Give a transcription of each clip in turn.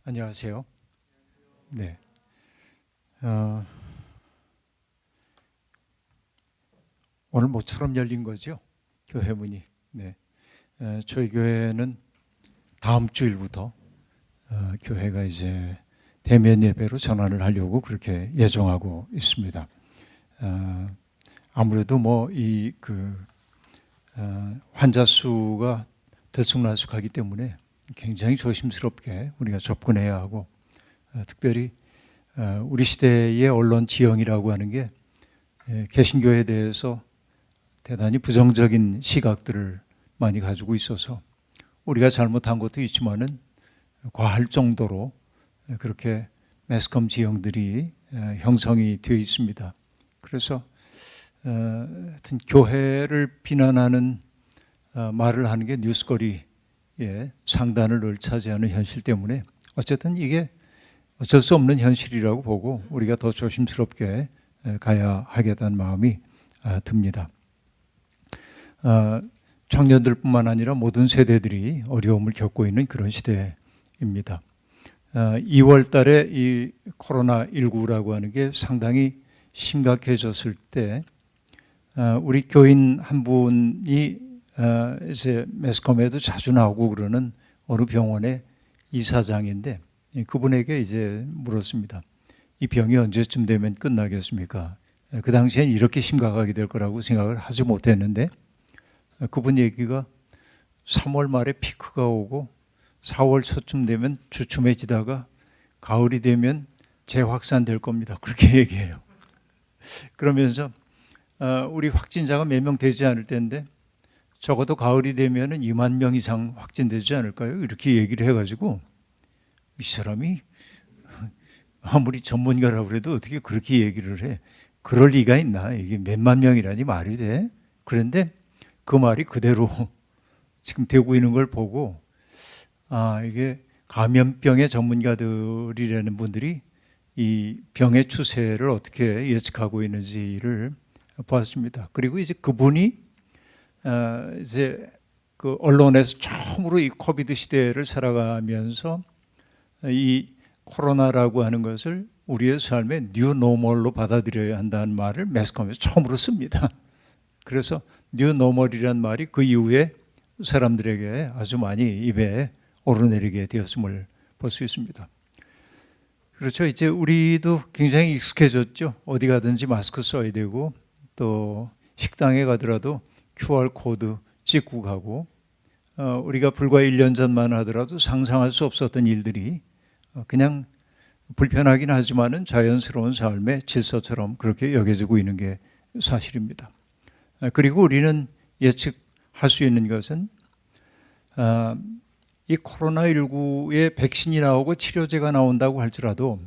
안녕하세요. 네. 어, 오늘 모처럼 열린 거죠? 교회 문이. 네. 저희 교회는 다음 주일부터 교회가 이제 대면 예배로 전환을 하려고 그렇게 예정하고 있습니다. 아무래도 뭐 환자 수가 들쑥날쑥하기 때문에 굉장히 조심스럽게 우리가 접근해야 하고, 특별히 우리 시대의 언론 지형이라고 하는 게 개신교에 대해서 대단히 부정적인 시각들을 많이 가지고 있어서 우리가 잘못한 것도 있지만은 과할 정도로 그렇게 매스컴 지형들이 형성이 되어 있습니다. 그래서 하여튼 교회를 비난하는 말을 하는 게 뉴스거리에 상단을 늘 차지하는 현실 때문에 어쨌든 이게 어쩔 수 없는 현실이라고 보고 우리가 더 조심스럽게 가야 하겠다는 마음이 듭니다. 청년들뿐만 아니라 모든 세대들이 어려움을 겪고 있는 그런 시대입니다. 2월 달에 이 코로나19라고 하는 게 상당히 심각해졌을 때 우리 교인 한 분이 이제 매스컴에도 자주 나오고 그러는 어느 병원의 이사장인데, 그분에게 이제 물었습니다. 이 병이 언제쯤 되면 끝나겠습니까? 그 당시엔 이렇게 심각하게 될 거라고 생각을 하지 못했는데, 그분 얘기가 3월 말에 피크가 오고 4월 초쯤 되면 주춤해지다가 가을이 되면 재확산될 겁니다. 그렇게 얘기해요. 그러면서 우리 확진자가 몇 명 되지 않을 텐데 적어도 가을이 되면은 2만 명 이상 확진되지 않을까요? 이렇게 얘기를 해가지고, 이 사람이 아무리 전문가라고 해도 어떻게 그렇게 얘기를 해? 그럴 리가 있나? 이게 몇만 명이라니 말이 돼? 그런데 그 말이 그대로 지금 되고 있는 걸 보고, 이게 감염병의 전문가들이라는 분들이 이 병의 추세를 어떻게 예측하고 있는지를 보았습니다. 그리고 이제 그분이 이제 그 언론에서 처음으로 이 코비드 시대를 살아가면서 이 코로나라고 하는 것을 우리의 삶의 뉴 노멀로 받아들여야 한다는 말을 매스컴에서 처음으로 씁니다. 그래서 뉴 노멀이란 말이 그 이후에 사람들에게 아주 많이 입에 오르내리게 되었음을 볼 수 있습니다. 그렇죠. 이제 우리도 굉장히 익숙해졌죠. 어디 가든지 마스크 써야 되고, 또 식당에 가더라도 QR코드 찍고 가고, 우리가 불과 1년 전만 하더라도 상상할 수 없었던 일들이 그냥 불편하긴 하지만은 자연스러운 삶의 질서처럼 그렇게 여겨지고 있는 게 사실입니다. 그리고 우리는 예측할 수 있는 것은 이 코로나19의 백신이 나오고 치료제가 나온다고 할지라도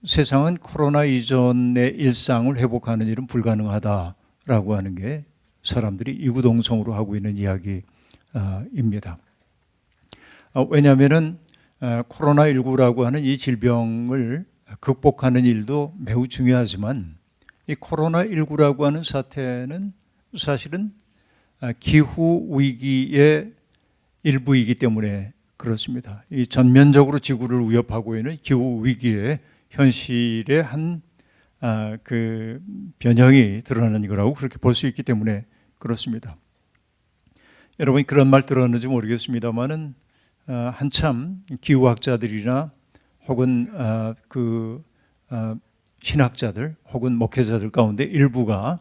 세상은 코로나 이전의 일상을 회복하는 일은 불가능하다라고 하는 게 사람들이 이구동성으로 하고 있는 이야기입니다. 왜냐하면은 코로나19라고 하는 이 질병을 극복하는 일도 매우 중요하지만, 이 코로나19라고 하는 사태는 사실은 기후 위기의 일부이기 때문에 그렇습니다. 이 전면적으로 지구를 위협하고 있는 기후 위기의 현실의 한 그 변형이 드러나는 거라고 그렇게 볼 수 있기 때문에 그렇습니다. 여러분이 그런 말 들었는지 모르겠습니다만은 한참 기후학자들이나 혹은 신학자들 혹은 목회자들 가운데 일부가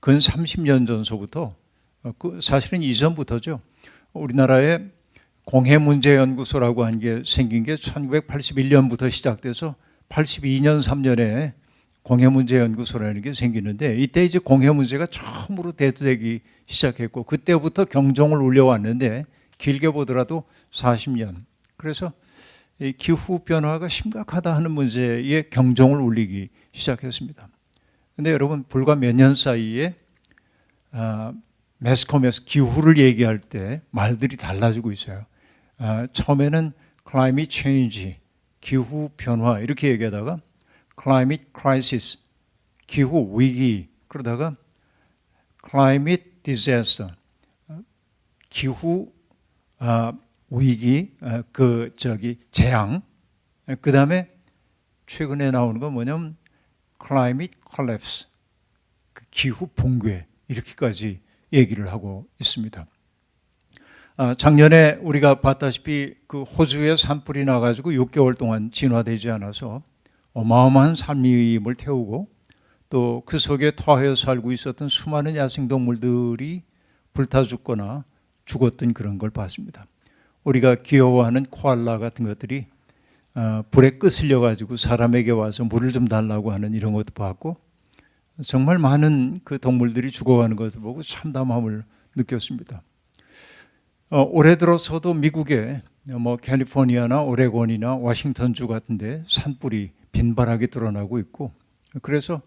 근 30년 전서부터, 사실은 이전부터죠, 우리나라에 공해문제연구소라고 한 게 생긴 게 1981년부터 시작돼서 82년 3년에 공해문제연구소라는 게 생기는데, 이때 이제 공해문제가 처음으로 대두되기 시작했고, 그때부터 경종을 울려왔는데 길게 보더라도 40년. 그래서 이 기후 변화가 심각하다 하는 문제에 경종을 울리기 시작했습니다. 그런데 여러분, 불과 몇 년 사이에 매스컴에서 기후를 얘기할 때 말들이 달라지고 있어요. 처음에는 climate change, 기후 변화 이렇게 얘기하다가 climate crisis, 기후 위기, 그러다가 climate disaster, 기후 위기, 재앙, 그 다음에 최근에 나오는 건 뭐냐면 climate collapse, 기후 붕괴, 이렇게까지 얘기를 하고 있습니다. 작년에 우리가 봤다시피 그 호주에 산불이 나가지고 6개월 동안 진화되지 않아서 어마어마한 산림을 태우고 또 그 속에 토하여 살고 있었던 수많은 야생동물들이 불타 죽거나 죽었던 그런 걸 봤습니다. 우리가 귀여워하는 코알라 같은 것들이 불에 끄슬려 가지고 사람에게 와서 물을 좀 달라고 하는 이런 것도 봤고, 정말 많은 그 동물들이 죽어가는 것을 보고 참담함을 느꼈습니다. 올해 들어서도 미국의 뭐 캘리포니아나 오레곤이나 워싱턴주 같은데 산불이 빈발하게 드러나고 있고, 그래서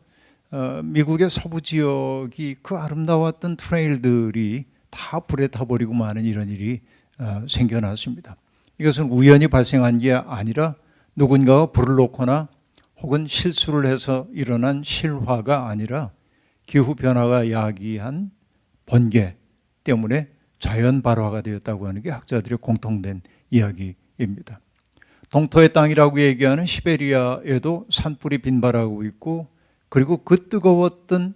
미국의 서부 지역이 그 아름다웠던 트레일들이 다 불에 타버리고 마는 이런 일이 생겨났습니다. 이것은 우연히 발생한 게 아니라 누군가가 불을 놓거나 혹은 실수를 해서 일어난 실화가 아니라 기후변화가 야기한 번개 때문에 자연 발화가 되었다고 하는 게 학자들의 공통된 이야기입니다. 동토의 땅이라고 얘기하는 시베리아에도 산불이 빈발하고 있고, 그리고 그 뜨거웠던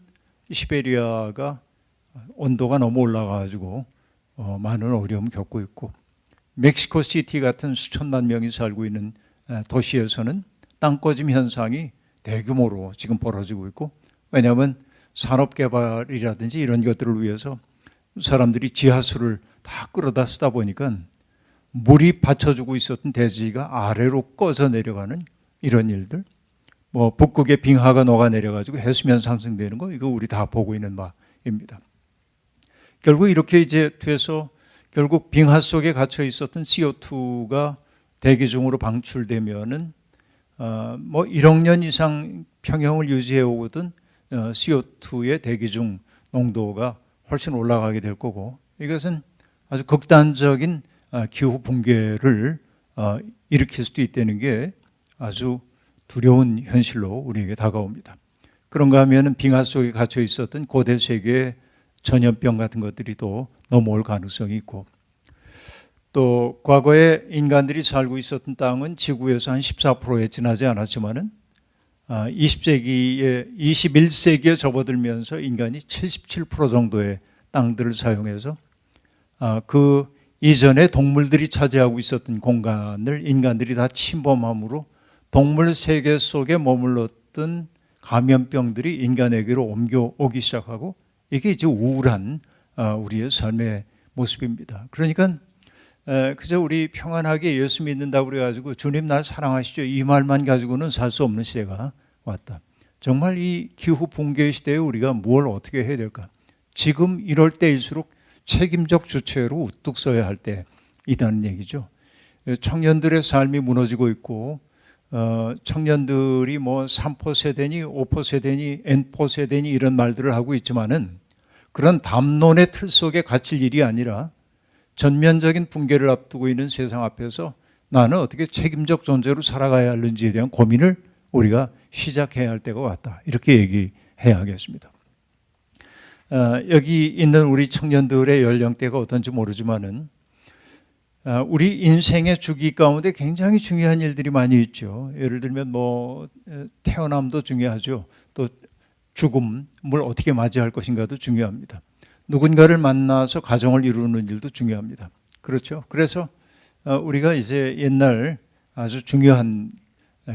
시베리아가 온도가 너무 올라가지고 많은 어려움을 겪고 있고, 멕시코 시티 같은 수천만 명이 살고 있는 도시에서는 땅꺼짐 현상이 대규모로 지금 벌어지고 있고, 왜냐하면 산업개발이라든지 이런 것들을 위해서 사람들이 지하수를 다 끌어다 쓰다 보니까 물이 받쳐주고 있었던 대지가 아래로 꺼져 내려가는 이런 일들, 뭐 북극의 빙하가 녹아내려가지고 해수면 상승되는 거, 이거 우리 다 보고 있는 바입니다. 결국 이렇게 이제 돼서 결국 빙하 속에 갇혀 있었던 CO2가 대기 중으로 방출되면은 뭐 1억 년 이상 평형을 유지해 오거든 CO2의 대기 중 농도가 훨씬 올라가게 될 거고, 이것은 아주 극단적인 기후 붕괴를 일으킬 수도 있다는 게 아주 두려운 현실로 우리에게 다가옵니다. 그런가 하면은 빙하 속에 갇혀 있었던 고대 세계의 전염병 같은 것들이 또 넘어올 가능성이 있고, 또 과거에 인간들이 살고 있었던 땅은 지구에서 한 14%에 지나지 않았지만은 21세기에 접어들면서 인간이 77% 정도의 땅들을 사용해서 그 이전에 동물들이 차지하고 있었던 공간을 인간들이 다 침범함으로 동물 세계 속에 머물렀던 감염병들이 인간에게로 옮겨오기 시작하고, 이게 이제 우울한 우리의 삶의 모습입니다. 그러니까 그저 우리 평안하게 예수 믿는다고 그래가지고 주님 날 사랑하시죠, 이 말만 가지고는 살 수 없는 시대가 왔다. 정말 이 기후 붕괴 시대에 우리가 뭘 어떻게 해야 될까? 지금 이럴 때일수록 책임적 주체로 우뚝 서야 할 때이라는 얘기죠. 청년들의 삶이 무너지고 있고, 청년들이 뭐 3포 세대니 5포 세대니 N포 세대니 이런 말들을 하고 있지만은 그런 담론의 틀 속에 갇힐 일이 아니라 전면적인 붕괴를 앞두고 있는 세상 앞에서 나는 어떻게 책임적 존재로 살아가야 하는지에 대한 고민을 우리가 시작해야 할 때가 왔다, 이렇게 얘기해야 하겠습니다. 여기 있는 우리 청년들의 연령대가 어떤지 모르지만은 우리 인생의 주기 가운데 굉장히 중요한 일들이 많이 있죠. 예를 들면 뭐 태어남도 중요하죠. 또 죽음을 어떻게 맞이할 것인가도 중요합니다. 누군가를 만나서 가정을 이루는 일도 중요합니다. 그렇죠. 그래서 우리가 이제 옛날 아주 중요한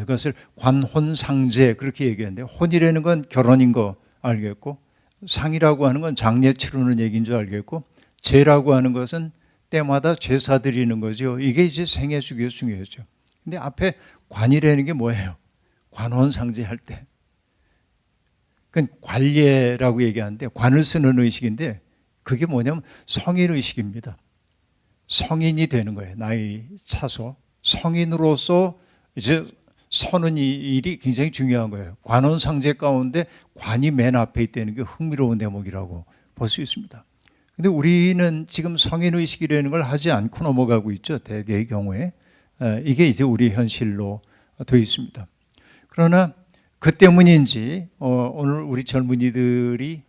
것을 관혼상제 그렇게 얘기하는데, 혼이라는 건 결혼인 거 알겠고, 상이라고 하는 건 장례 치르는 얘기인 줄 알겠고, 제라고 하는 것은 때마다 제사 드리는 거죠. 이게 이제 생애 주기에서 중요하죠. 근데 앞에 관이라는 게 뭐예요? 관혼상제 할 때. 그건 관례라고 얘기하는데, 관을 쓰는 의식인데 그게 뭐냐면 성인 의식입니다. 성인이 되는 거예요. 나이 차서 성인으로서 이제 서는 일이 굉장히 중요한 거예요. 관혼상제 가운데 관이 맨 앞에 있다는 게 흥미로운 대목이라고 볼 수 있습니다. 근데 우리는 지금 성인의식이라는 걸 하지 않고 넘어가고 있죠. 대개의 경우에. 이게 이제 우리 현실로 되어 있습니다. 그러나 그 때문인지 오늘 우리 젊은이들이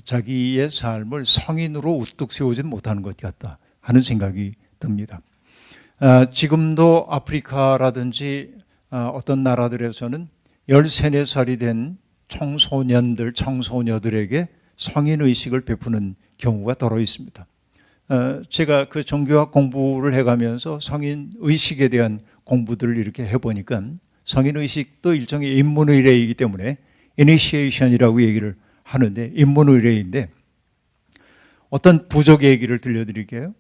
자기의 삶을 성인으로 우뚝 세우지는 못하는 것 같다 하는 생각이 듭니다. 지금도 아프리카라든지 어떤 나라들에서는 13, 4살이 된 청소년들, 청소녀들에게 성인의식을 베푸는 경우가 더러 있습니다. 제가 그 종교학 공부를 해가면서 성인의식에 대한 공부들을 이렇게 해보니까 성인의식도 일종의 입문의례이기 때문에 이니시에이션이라고 얘기를 하는데 입문의례인데 어떤 부족 얘기를 들려드릴게요.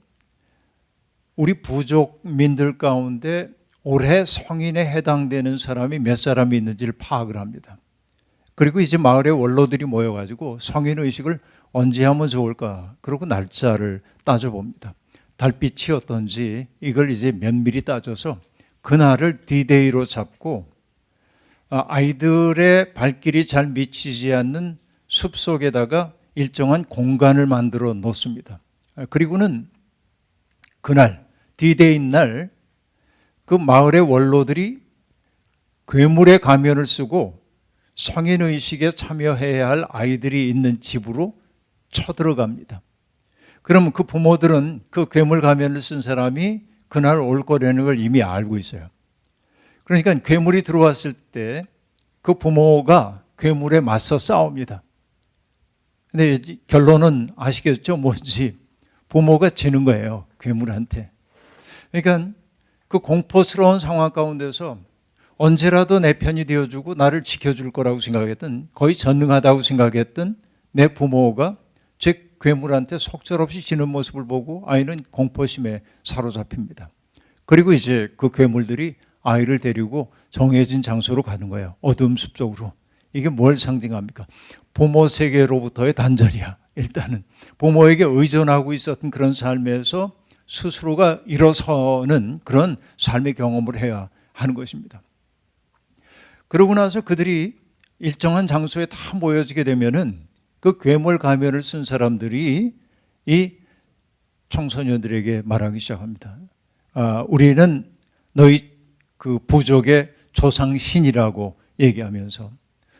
우리 부족민들 가운데 올해 성인에 해당되는 사람이 몇 사람이 있는지를 파악을 합니다. 그리고 이제 마을의 원로들이 모여가지고 성인의식을 언제 하면 좋을까? 그러고 날짜를 따져봅니다. 달빛이 어떤지 이걸 이제 면밀히 따져서 그날을 D-Day로 잡고 아이들의 발길이 잘 미치지 않는 숲속에다가 일정한 공간을 만들어 놓습니다. 그리고는 그날 D-Day인 날 그 마을의 원로들이 괴물의 가면을 쓰고 성인의식에 참여해야 할 아이들이 있는 집으로 쳐들어갑니다. 그러면 그 부모들은 그 괴물 가면을 쓴 사람이 그날 올 거라는 걸 이미 알고 있어요. 그러니까 괴물이 들어왔을 때 그 부모가 괴물에 맞서 싸웁니다. 근데 결론은 아시겠죠? 뭔지 부모가 지는 거예요. 괴물한테. 그러니까 그 공포스러운 상황 가운데서 언제라도 내 편이 되어주고 나를 지켜줄 거라고 생각했던, 거의 전능하다고 생각했던 내 부모가 제 괴물한테 속절없이 지는 모습을 보고 아이는 공포심에 사로잡힙니다. 그리고 이제 그 괴물들이 아이를 데리고 정해진 장소로 가는 거예요. 어두운 숲속으로. 이게 뭘 상징합니까? 부모 세계로부터의 단절이야. 일단은 부모에게 의존하고 있었던 그런 삶에서 스스로가 일어서는 그런 삶의 경험을 해야 하는 것입니다. 그러고 나서 그들이 일정한 장소에 다 모여지게 되면은 그 괴물 가면을 쓴 사람들이 이 청소년들에게 말하기 시작합니다. 우리는 너희 그 부족의 조상신이라고 얘기하면서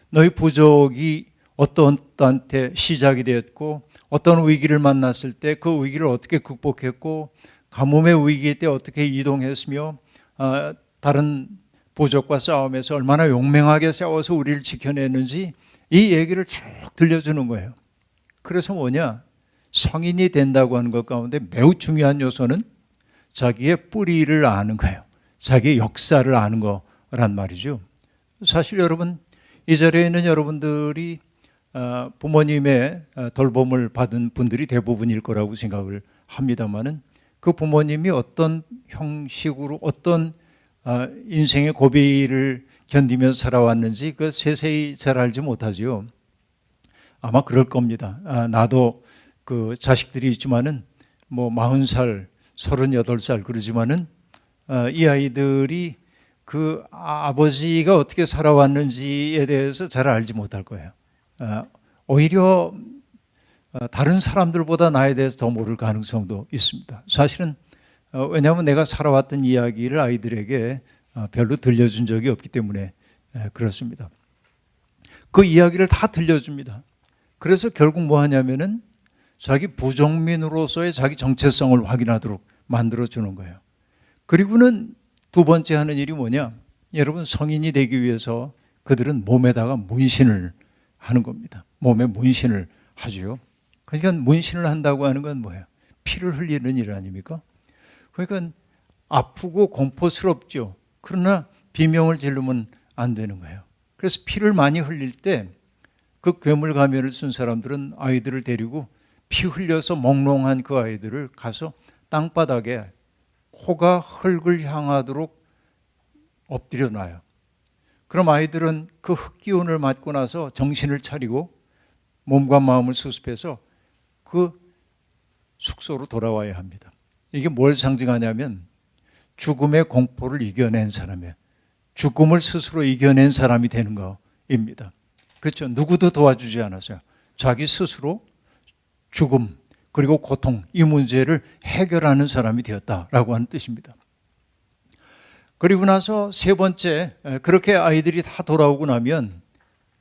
너희 부족이 어떤 때한테 시작이 되었고 어떤 위기를 만났을 때 그 위기를 어떻게 극복했고 가뭄의 위기 때 어떻게 이동했으며 다른 부족과 싸움에서 얼마나 용맹하게 싸워서 우리를 지켜내는지 이 얘기를 쭉 들려주는 거예요. 그래서 뭐냐? 성인이 된다고 하는 것 가운데 매우 중요한 요소는 자기의 뿌리를 아는 거예요. 자기의 역사를 아는 거란 말이죠. 사실 여러분, 이 자리에 있는 여러분들이 부모님의 돌봄을 받은 분들이 대부분일 거라고 생각을 합니다만은 그 부모님이 어떤 형식으로 어떤 인생의 고비를 견디면서 살아왔는지 그 세세히 잘 알지 못하지요. 아마 그럴 겁니다. 나도 그 자식들이 있지만은 뭐 40살, 38살 그러지만은 이 아이들이 그 아버지가 어떻게 살아왔는지에 대해서 잘 알지 못할 거예요. 오히려 다른 사람들보다 나에 대해서 더 모를 가능성도 있습니다. 사실은 왜냐하면 내가 살아왔던 이야기를 아이들에게 별로 들려준 적이 없기 때문에 그렇습니다. 그 이야기를 다 들려줍니다. 그래서 결국 뭐 하냐면은 자기 부족민으로서의 자기 정체성을 확인하도록 만들어주는 거예요. 그리고는 두 번째 하는 일이 뭐냐? 여러분, 성인이 되기 위해서 그들은 몸에다가 문신을 하는 겁니다. 몸에 문신을 하죠. 그러니까 문신을 한다고 하는 건 뭐예요? 피를 흘리는 일 아닙니까? 그러니까 아프고 공포스럽죠. 그러나 비명을 지르면 안 되는 거예요. 그래서 피를 많이 흘릴 때 그 괴물 가면을 쓴 사람들은 아이들을 데리고 피 흘려서 몽롱한 그 아이들을 가서 땅바닥에 코가 흙을 향하도록 엎드려 놔요. 그럼 아이들은 그 흙기운을 맞고 나서 정신을 차리고 몸과 마음을 수습해서 그 숙소로 돌아와야 합니다. 이게 뭘 상징하냐면 죽음의 공포를 이겨낸 사람이에요. 죽음을 스스로 이겨낸 사람이 되는 거입니다. 그렇죠. 누구도 도와주지 않았어요. 자기 스스로 죽음 그리고 고통 이 문제를 해결하는 사람이 되었다라고 하는 뜻입니다. 그리고 나서 세 번째, 그렇게 아이들이 다 돌아오고 나면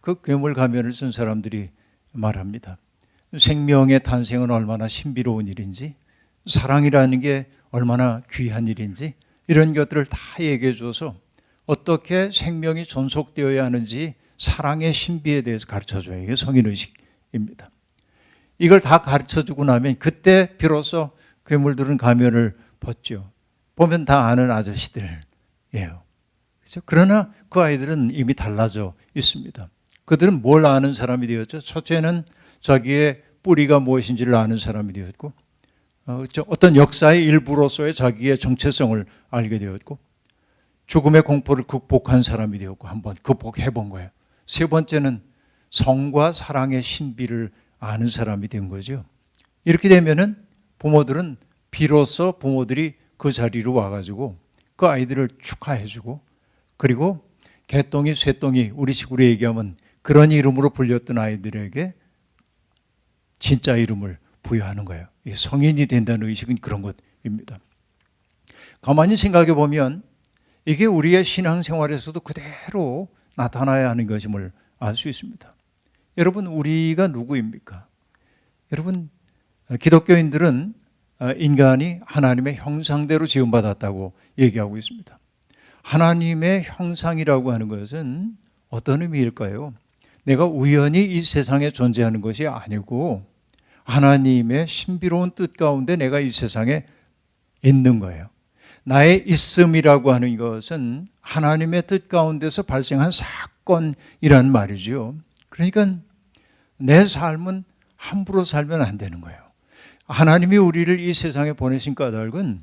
그 괴물 가면을 쓴 사람들이 말합니다. 생명의 탄생은 얼마나 신비로운 일인지, 사랑이라는 게 얼마나 귀한 일인지 이런 것들을 다 얘기해 줘서 어떻게 생명이 존속되어야 하는지 사랑의 신비에 대해서 가르쳐줘요. 이게 성인의식입니다. 이걸 다 가르쳐주고 나면 그때 비로소 괴물들은 가면을 벗죠. 보면 다 아는 아저씨들이에요. 그렇죠? 그러나 그 아이들은 이미 달라져 있습니다. 그들은 뭘 아는 사람이 되었죠? 첫째는 자기의 뿌리가 무엇인지를 아는 사람이 되었고, 그렇죠? 어떤 역사의 일부로서의 자기의 정체성을 알게 되었고, 죽음의 공포를 극복한 사람이 되었고, 한번 극복해 본 거예요. 세 번째는 성과 사랑의 신비를 아는 사람이 된 거죠. 이렇게 되면은 부모들은 비로소 부모들이 그 자리로 와가지고 그 아이들을 축하해주고, 그리고 개똥이 쇠똥이 우리 식으로 얘기하면 그런 이름으로 불렸던 아이들에게 진짜 이름을 부여하는 거예요. 성인이 된다는 의식은 그런 것입니다. 가만히 생각해 보면 이게 우리의 신앙생활에서도 그대로 나타나야 하는 것임을 알 수 있습니다. 여러분, 우리가 누구입니까? 여러분, 기독교인들은 인간이 하나님의 형상대로 지음받았다고 얘기하고 있습니다. 하나님의 형상이라고 하는 것은 어떤 의미일까요? 내가 우연히 이 세상에 존재하는 것이 아니고 하나님의 신비로운 뜻 가운데 내가 이 세상에 있는 거예요. 나의 있음이라고 하는 것은 하나님의 뜻 가운데서 발생한 사건이란 말이죠. 그러니까 내 삶은 함부로 살면 안 되는 거예요. 하나님이 우리를 이 세상에 보내신 까닭은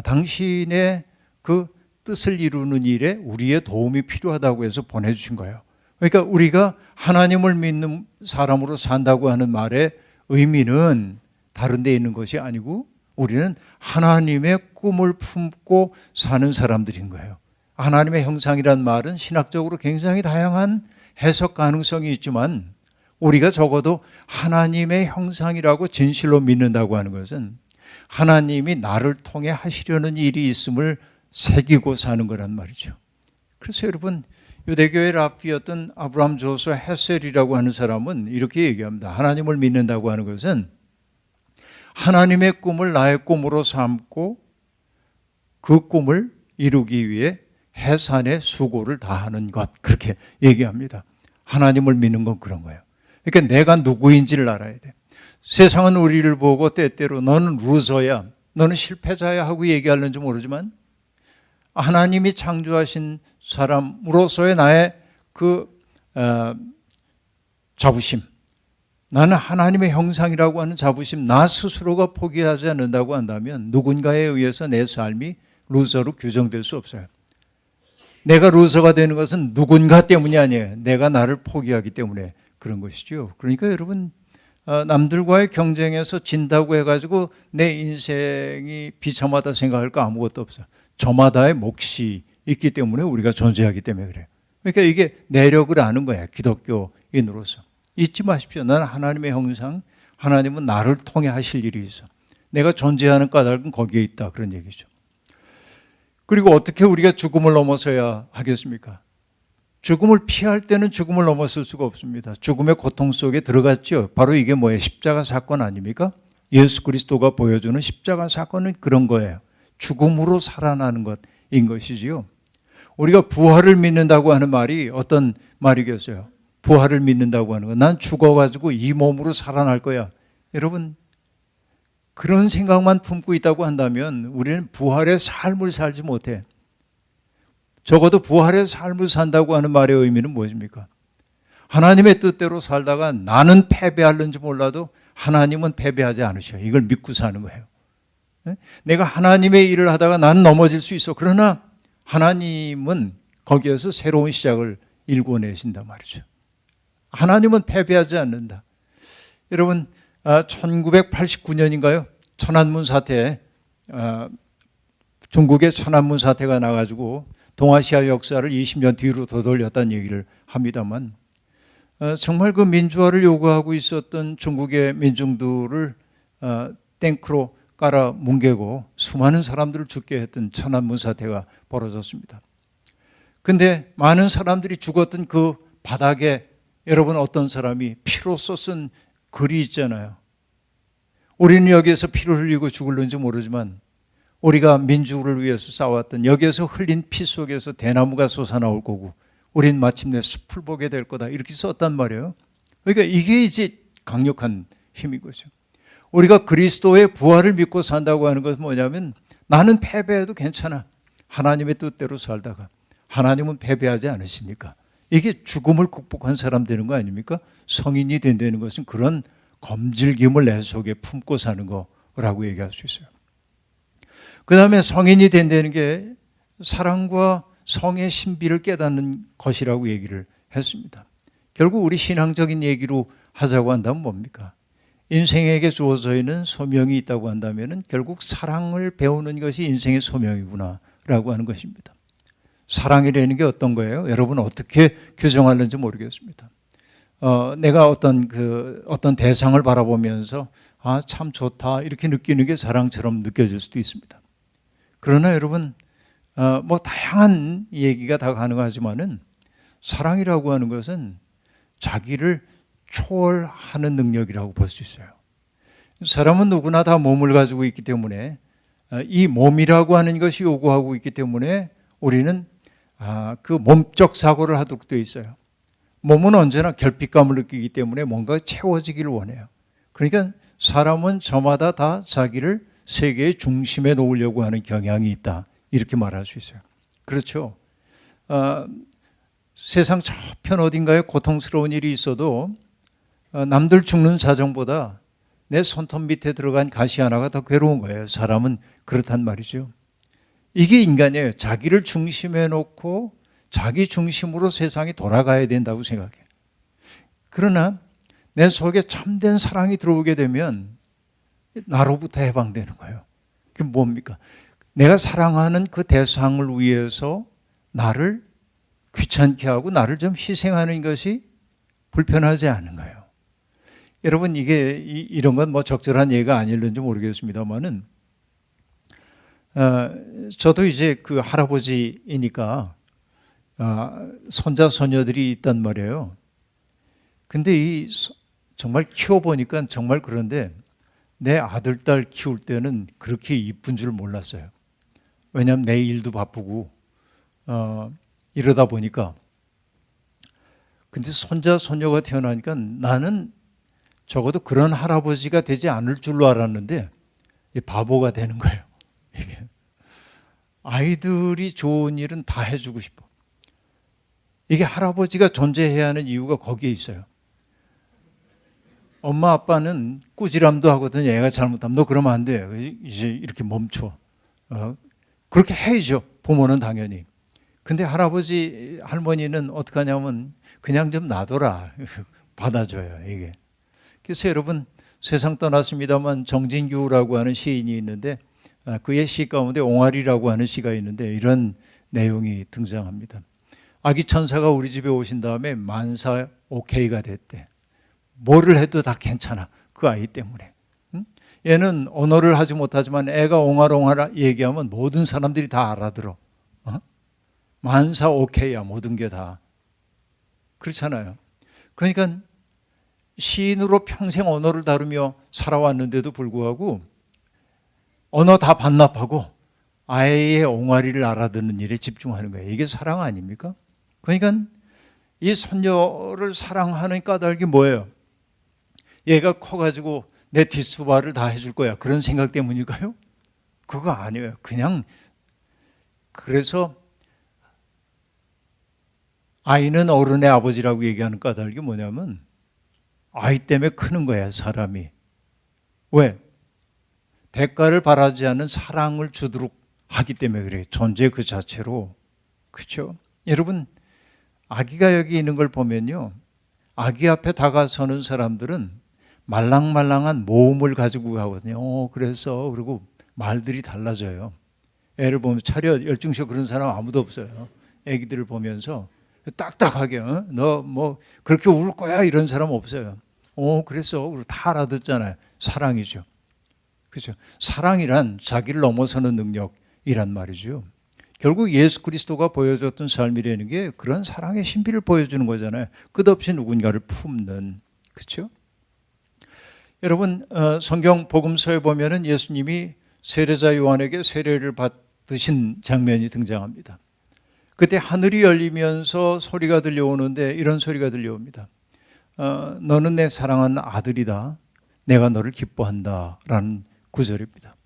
당신의 그 뜻을 이루는 일에 우리의 도움이 필요하다고 해서 보내주신 거예요. 그러니까 우리가 하나님을 믿는 사람으로 산다고 하는 말의 의미는 다른 데 있는 것이 아니고 우리는 하나님의 꿈을 품고 사는 사람들인 거예요. 하나님의 형상이란 말은 신학적으로 굉장히 다양한 해석 가능성이 있지만 우리가 적어도 하나님의 형상이라고 진실로 믿는다고 하는 것은 하나님이 나를 통해 하시려는 일이 있음을 새기고 사는 거란 말이죠. 그래서 여러분, 유대교의 랍비였던 아브라함 조서 헤셀이라고 하는 사람은 이렇게 얘기합니다. 하나님을 믿는다고 하는 것은 하나님의 꿈을 나의 꿈으로 삼고 그 꿈을 이루기 위해 해산의 수고를 다하는 것, 그렇게 얘기합니다. 하나님을 믿는 건 그런 거예요. 그러니까 내가 누구인지를 알아야 돼. 세상은 우리를 보고 때때로 너는 루저야, 너는 실패자야 하고 얘기하는지 모르지만 하나님이 창조하신 사람으로서의 나의 그 자부심, 나는 하나님의 형상이라고 하는 자부심, 나 스스로가 포기하지 않는다고 한다면 누군가에 의해서 내 삶이 루저로 규정될 수 없어요. 내가 루저가 되는 것은 누군가 때문이 아니에요. 내가 나를 포기하기 때문에 그런 것이죠. 그러니까 여러분, 남들과의 경쟁에서 진다고 해가지고 내 인생이 비참하다 생각할 거 아무것도 없어요. 저마다의 몫이 있기 때문에 우리가 존재하기 때문에 그래요. 그러니까 이게 내력을 아는 거야, 기독교인으로서. 잊지 마십시오. 나는 하나님의 형상, 하나님은 나를 통해 하실 일이 있어. 내가 존재하는 까닭은 거기에 있다, 그런 얘기죠. 그리고 어떻게 우리가 죽음을 넘어서야 하겠습니까? 죽음을 피할 때는 죽음을 넘어설 수가 없습니다. 죽음의 고통 속에 들어갔죠. 바로 이게 뭐예요? 십자가 사건 아닙니까? 예수 그리스도가 보여주는 십자가 사건은 그런 거예요. 죽음으로 살아나는 것인 것이지요. 우리가 부활을 믿는다고 하는 말이 어떤 말이겠어요? 부활을 믿는다고 하는 거. 난 죽어가지고 이 몸으로 살아날 거야. 여러분, 그런 생각만 품고 있다고 한다면 우리는 부활의 삶을 살지 못해. 적어도 부활의 삶을 산다고 하는 말의 의미는 무엇입니까? 하나님의 뜻대로 살다가 나는 패배하는지 몰라도 하나님은 패배하지 않으셔요. 이걸 믿고 사는 거예요. 내가 하나님의 일을 하다가 나는 넘어질 수 있어. 그러나 하나님은 거기에서 새로운 시작을 일궈내신단 말이죠. 하나님은 패배하지 않는다. 여러분, 1989년인가요? 천안문 사태, 중국의 천안문 사태가 나가지고 동아시아 역사를 20년 뒤로 더 돌렸다는 얘기를 합니다만, 정말 그 민주화를 요구하고 있었던 중국의 민중들을 탱크로 깔아 뭉개고 수많은 사람들을 죽게 했던 천안문 사태가 벌어졌습니다. 근데 많은 사람들이 죽었던 그 바닥에 여러분, 어떤 사람이 피로써 쓴 글이 있잖아요. 우리는 여기에서 피를 흘리고 죽을는지 모르지만 우리가 민주를 위해서 싸웠던 여기에서 흘린 피 속에서 대나무가 솟아나올 거고 우린 마침내 숲을 보게 될 거다 이렇게 썼단 말이에요. 그러니까 이게 이제 강력한 힘인 거죠. 우리가 그리스도의 부활을 믿고 산다고 하는 것은 뭐냐면 나는 패배해도 괜찮아. 하나님의 뜻대로 살다가 하나님은 패배하지 않으시니까 이게 죽음을 극복한 사람 되는 거 아닙니까? 성인이 된다는 것은 그런 검질김을 내 속에 품고 사는 거라고 얘기할 수 있어요. 그 다음에 성인이 된다는 게 사랑과 성의 신비를 깨닫는 것이라고 얘기를 했습니다. 결국 우리 신앙적인 얘기로 하자고 한다면 뭡니까? 인생에게 주어져 있는 소명이 있다고 한다면 결국 사랑을 배우는 것이 인생의 소명이구나 라고 하는 것입니다. 사랑이라는 게 어떤 거예요? 여러분 어떻게 규정하는지 모르겠습니다. 내가 어떤 대상을 바라보면서 아, 참 좋다 이렇게 느끼는 게 사랑처럼 느껴질 수도 있습니다. 그러나 여러분 뭐 다양한 얘기가 다 가능하지만은 사랑이라고 하는 것은 자기를 초월하는 능력이라고 볼 수 있어요. 사람은 누구나 다 몸을 가지고 있기 때문에 이 몸이라고 하는 것이 요구하고 있기 때문에 우리는 그 몸적 사고를 하도록 되어 있어요. 몸은 언제나 결핍감을 느끼기 때문에 뭔가 채워지기를 원해요. 그러니까 사람은 저마다 다 자기를 세계의 중심에 놓으려고 하는 경향이 있다. 이렇게 말할 수 있어요. 그렇죠. 세상 저편 어딘가에 고통스러운 일이 있어도 남들 죽는 사정보다 내 손톱 밑에 들어간 가시 하나가 더 괴로운 거예요. 사람은 그렇단 말이죠. 이게 인간이에요. 자기를 중심에 놓고 자기 중심으로 세상이 돌아가야 된다고 생각해요. 그러나 내 속에 참된 사랑이 들어오게 되면 나로부터 해방되는 거예요. 그게 뭡니까? 내가 사랑하는 그 대상을 위해서 나를 귀찮게 하고 나를 좀 희생하는 것이 불편하지 않은 거예요. 여러분 이게 이런 건 뭐 적절한 예가 아닐는지 모르겠습니다만은 저도 이제 그 할아버지이니까 손자 손녀들이 있단 말이에요. 근데 정말 키워보니까 정말 그런데 내 아들 딸 키울 때는 그렇게 이쁜 줄 몰랐어요. 왜냐하면 내 일도 바쁘고 이러다 보니까. 근데 손자 손녀가 태어나니까 나는 적어도 그런 할아버지가 되지 않을 줄로 알았는데 바보가 되는 거예요. 이게 아이들이 좋은 일은 다 해주고 싶어. 이게 할아버지가 존재해야 하는 이유가 거기에 있어요. 엄마 아빠는 꾸지람도 하거든요. 애가 잘못하면 너 그러면 안 돼. 이제 이렇게 멈춰. 그렇게 해야죠. 부모는 당연히. 근데 할아버지 할머니는 어떻게 하냐면 그냥 좀 놔둬라. 받아줘요. 이게. 그래서 여러분 세상 떠났습니다만 정진규라고 하는 시인이 있는데 그의 시 가운데 옹알이라고 하는 시가 있는데 이런 내용이 등장합니다. 아기 천사가 우리 집에 오신 다음에 만사 오케이가 됐대. 뭐를 해도 다 괜찮아. 그 아이 때문에. 얘는 언어를 하지 못하지만 애가 옹알옹알 얘기하면 모든 사람들이 다 알아들어. 만사 오케이야. 모든 게 다. 그렇잖아요. 그러니까 시인으로 평생 언어를 다루며 살아왔는데도 불구하고 언어 다 반납하고 아이의 옹알이를 알아듣는 일에 집중하는 거예요. 이게 사랑 아닙니까? 그러니까 이 손녀를 사랑하는 까닭이 뭐예요? 얘가 커가지고 내 뒷수발을 다 해줄 거야. 그런 생각 때문일까요? 그거 아니에요. 그냥 그래서 아이는 어른의 아버지라고 얘기하는 까닭이 뭐냐면 아이 때문에 크는 거야, 사람이. 왜? 대가를 바라지 않는 사랑을 주도록 하기 때문에 그래요. 존재 그 자체로. 그렇죠? 여러분, 아기가 여기 있는 걸 보면요. 아기 앞에 다가서는 사람들은 말랑말랑한 모음을 가지고 가거든요. 그래서 그리고 말들이 달라져요. 애를 보면 차렷, 열중쇼 그런 사람 아무도 없어요. 애기들을 보면서 딱딱하게 너 뭐 그렇게 울 거야 이런 사람 없어요. 그래서 우리 다 알아듣잖아요. 사랑이죠. 그렇죠. 사랑이란 자기를 넘어서는 능력이란 말이죠. 결국 예수 그리스도가 보여줬던 삶이라는 게 그런 사랑의 신비를 보여주는 거잖아요. 끝없이 누군가를 품는. 그렇죠? 여러분 성경 복음서에 보면은 예수님이 세례자 요한에게 세례를 받으신 장면이 등장합니다. 그때 하늘이 열리면서 소리가 들려오는데 이런 소리가 들려옵니다. 너는 내 사랑하는 아들이다. 내가 너를 기뻐한다. 라는 구절입니다.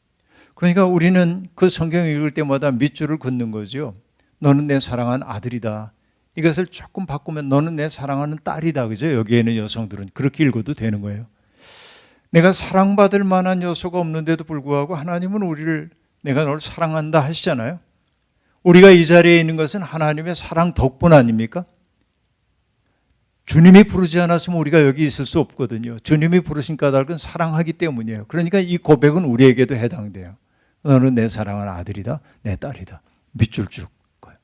그러니까 우리는 그 성경을 읽을 때마다 밑줄을 긋는 거죠. 너는 내 사랑하는 아들이다. 이것을 조금 바꾸면 너는 내 사랑하는 딸이다. 그죠? 여기에 있는 여성들은 그렇게 읽어도 되는 거예요. 내가 사랑받을 만한 요소가 없는데도 불구하고 하나님은 우리를 내가 너를 사랑한다 하시잖아요. 우리가 이 자리에 있는 것은 하나님의 사랑 덕분 아닙니까? 주님이 부르지 않았으면 우리가 여기 있을 수 없거든요. 주님이 부르신 까닭은 사랑하기 때문이에요. 그러니까 이 고백은 우리에게도 해당돼요. 너는 내 사랑하는 아들이다, 내 딸이다. 밑줄 쭉 거예요.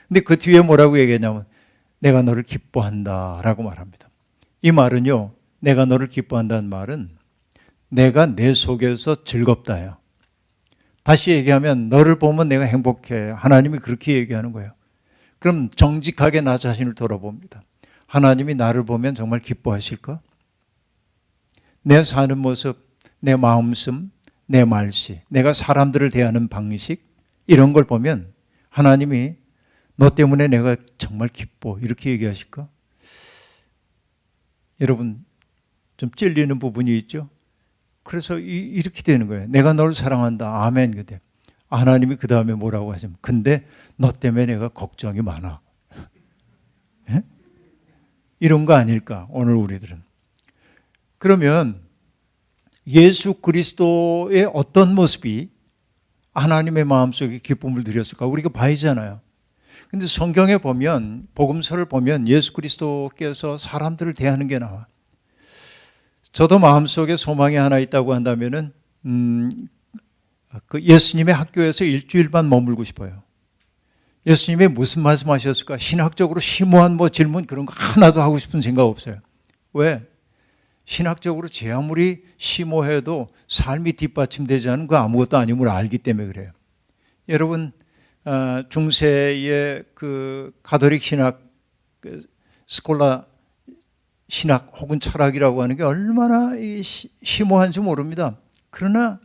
근데 그 뒤에 뭐라고 얘기하냐면 내가 너를 기뻐한다 라고 말합니다. 이 말은요, 내가 너를 기뻐한다는 말은 내가 내 속에서 즐겁다예요. 다시 얘기하면 너를 보면 내가 행복해. 하나님이 그렇게 얘기하는 거예요. 그럼 정직하게 나 자신을 돌아봅니다. 하나님이 나를 보면 정말 기뻐하실까? 내 사는 모습, 내 마음씀, 내 말씨, 내가 사람들을 대하는 방식 이런 걸 보면 하나님이 너 때문에 내가 정말 기뻐 이렇게 얘기하실까? 여러분 좀 찔리는 부분이 있죠? 그래서 이렇게 되는 거예요. 내가 너를 사랑한다. 아멘. 근데 하나님이 그 다음에 뭐라고 하시면 근데 너 때문에 내가 걱정이 많아. 예? 이런 거 아닐까 오늘 우리들은. 그러면 예수 그리스도의 어떤 모습이 하나님의 마음속에 기쁨을 드렸을까? 우리가 봐야잖아요. 근데 성경에 보면 복음서를 보면 예수 그리스도께서 사람들을 대하는 게 나와. 저도 마음속에 소망이 하나 있다고 한다면은 그 예수님의 학교에서 일주일만 머물고 싶어요. 예수님이 무슨 말씀하셨을까? 신학적으로 심오한 질문 그런 거 하나도 하고 싶은 생각 없어요. 왜? 신학적으로 제 아무리 심오해도 삶이 뒷받침되지 않은 거 아무것도 아님을 알기 때문에 그래요. 여러분 중세의 그 가톨릭 신학 스콜라 신학 혹은 철학이라고 하는 게 얼마나 심오한지 모릅니다. 그러나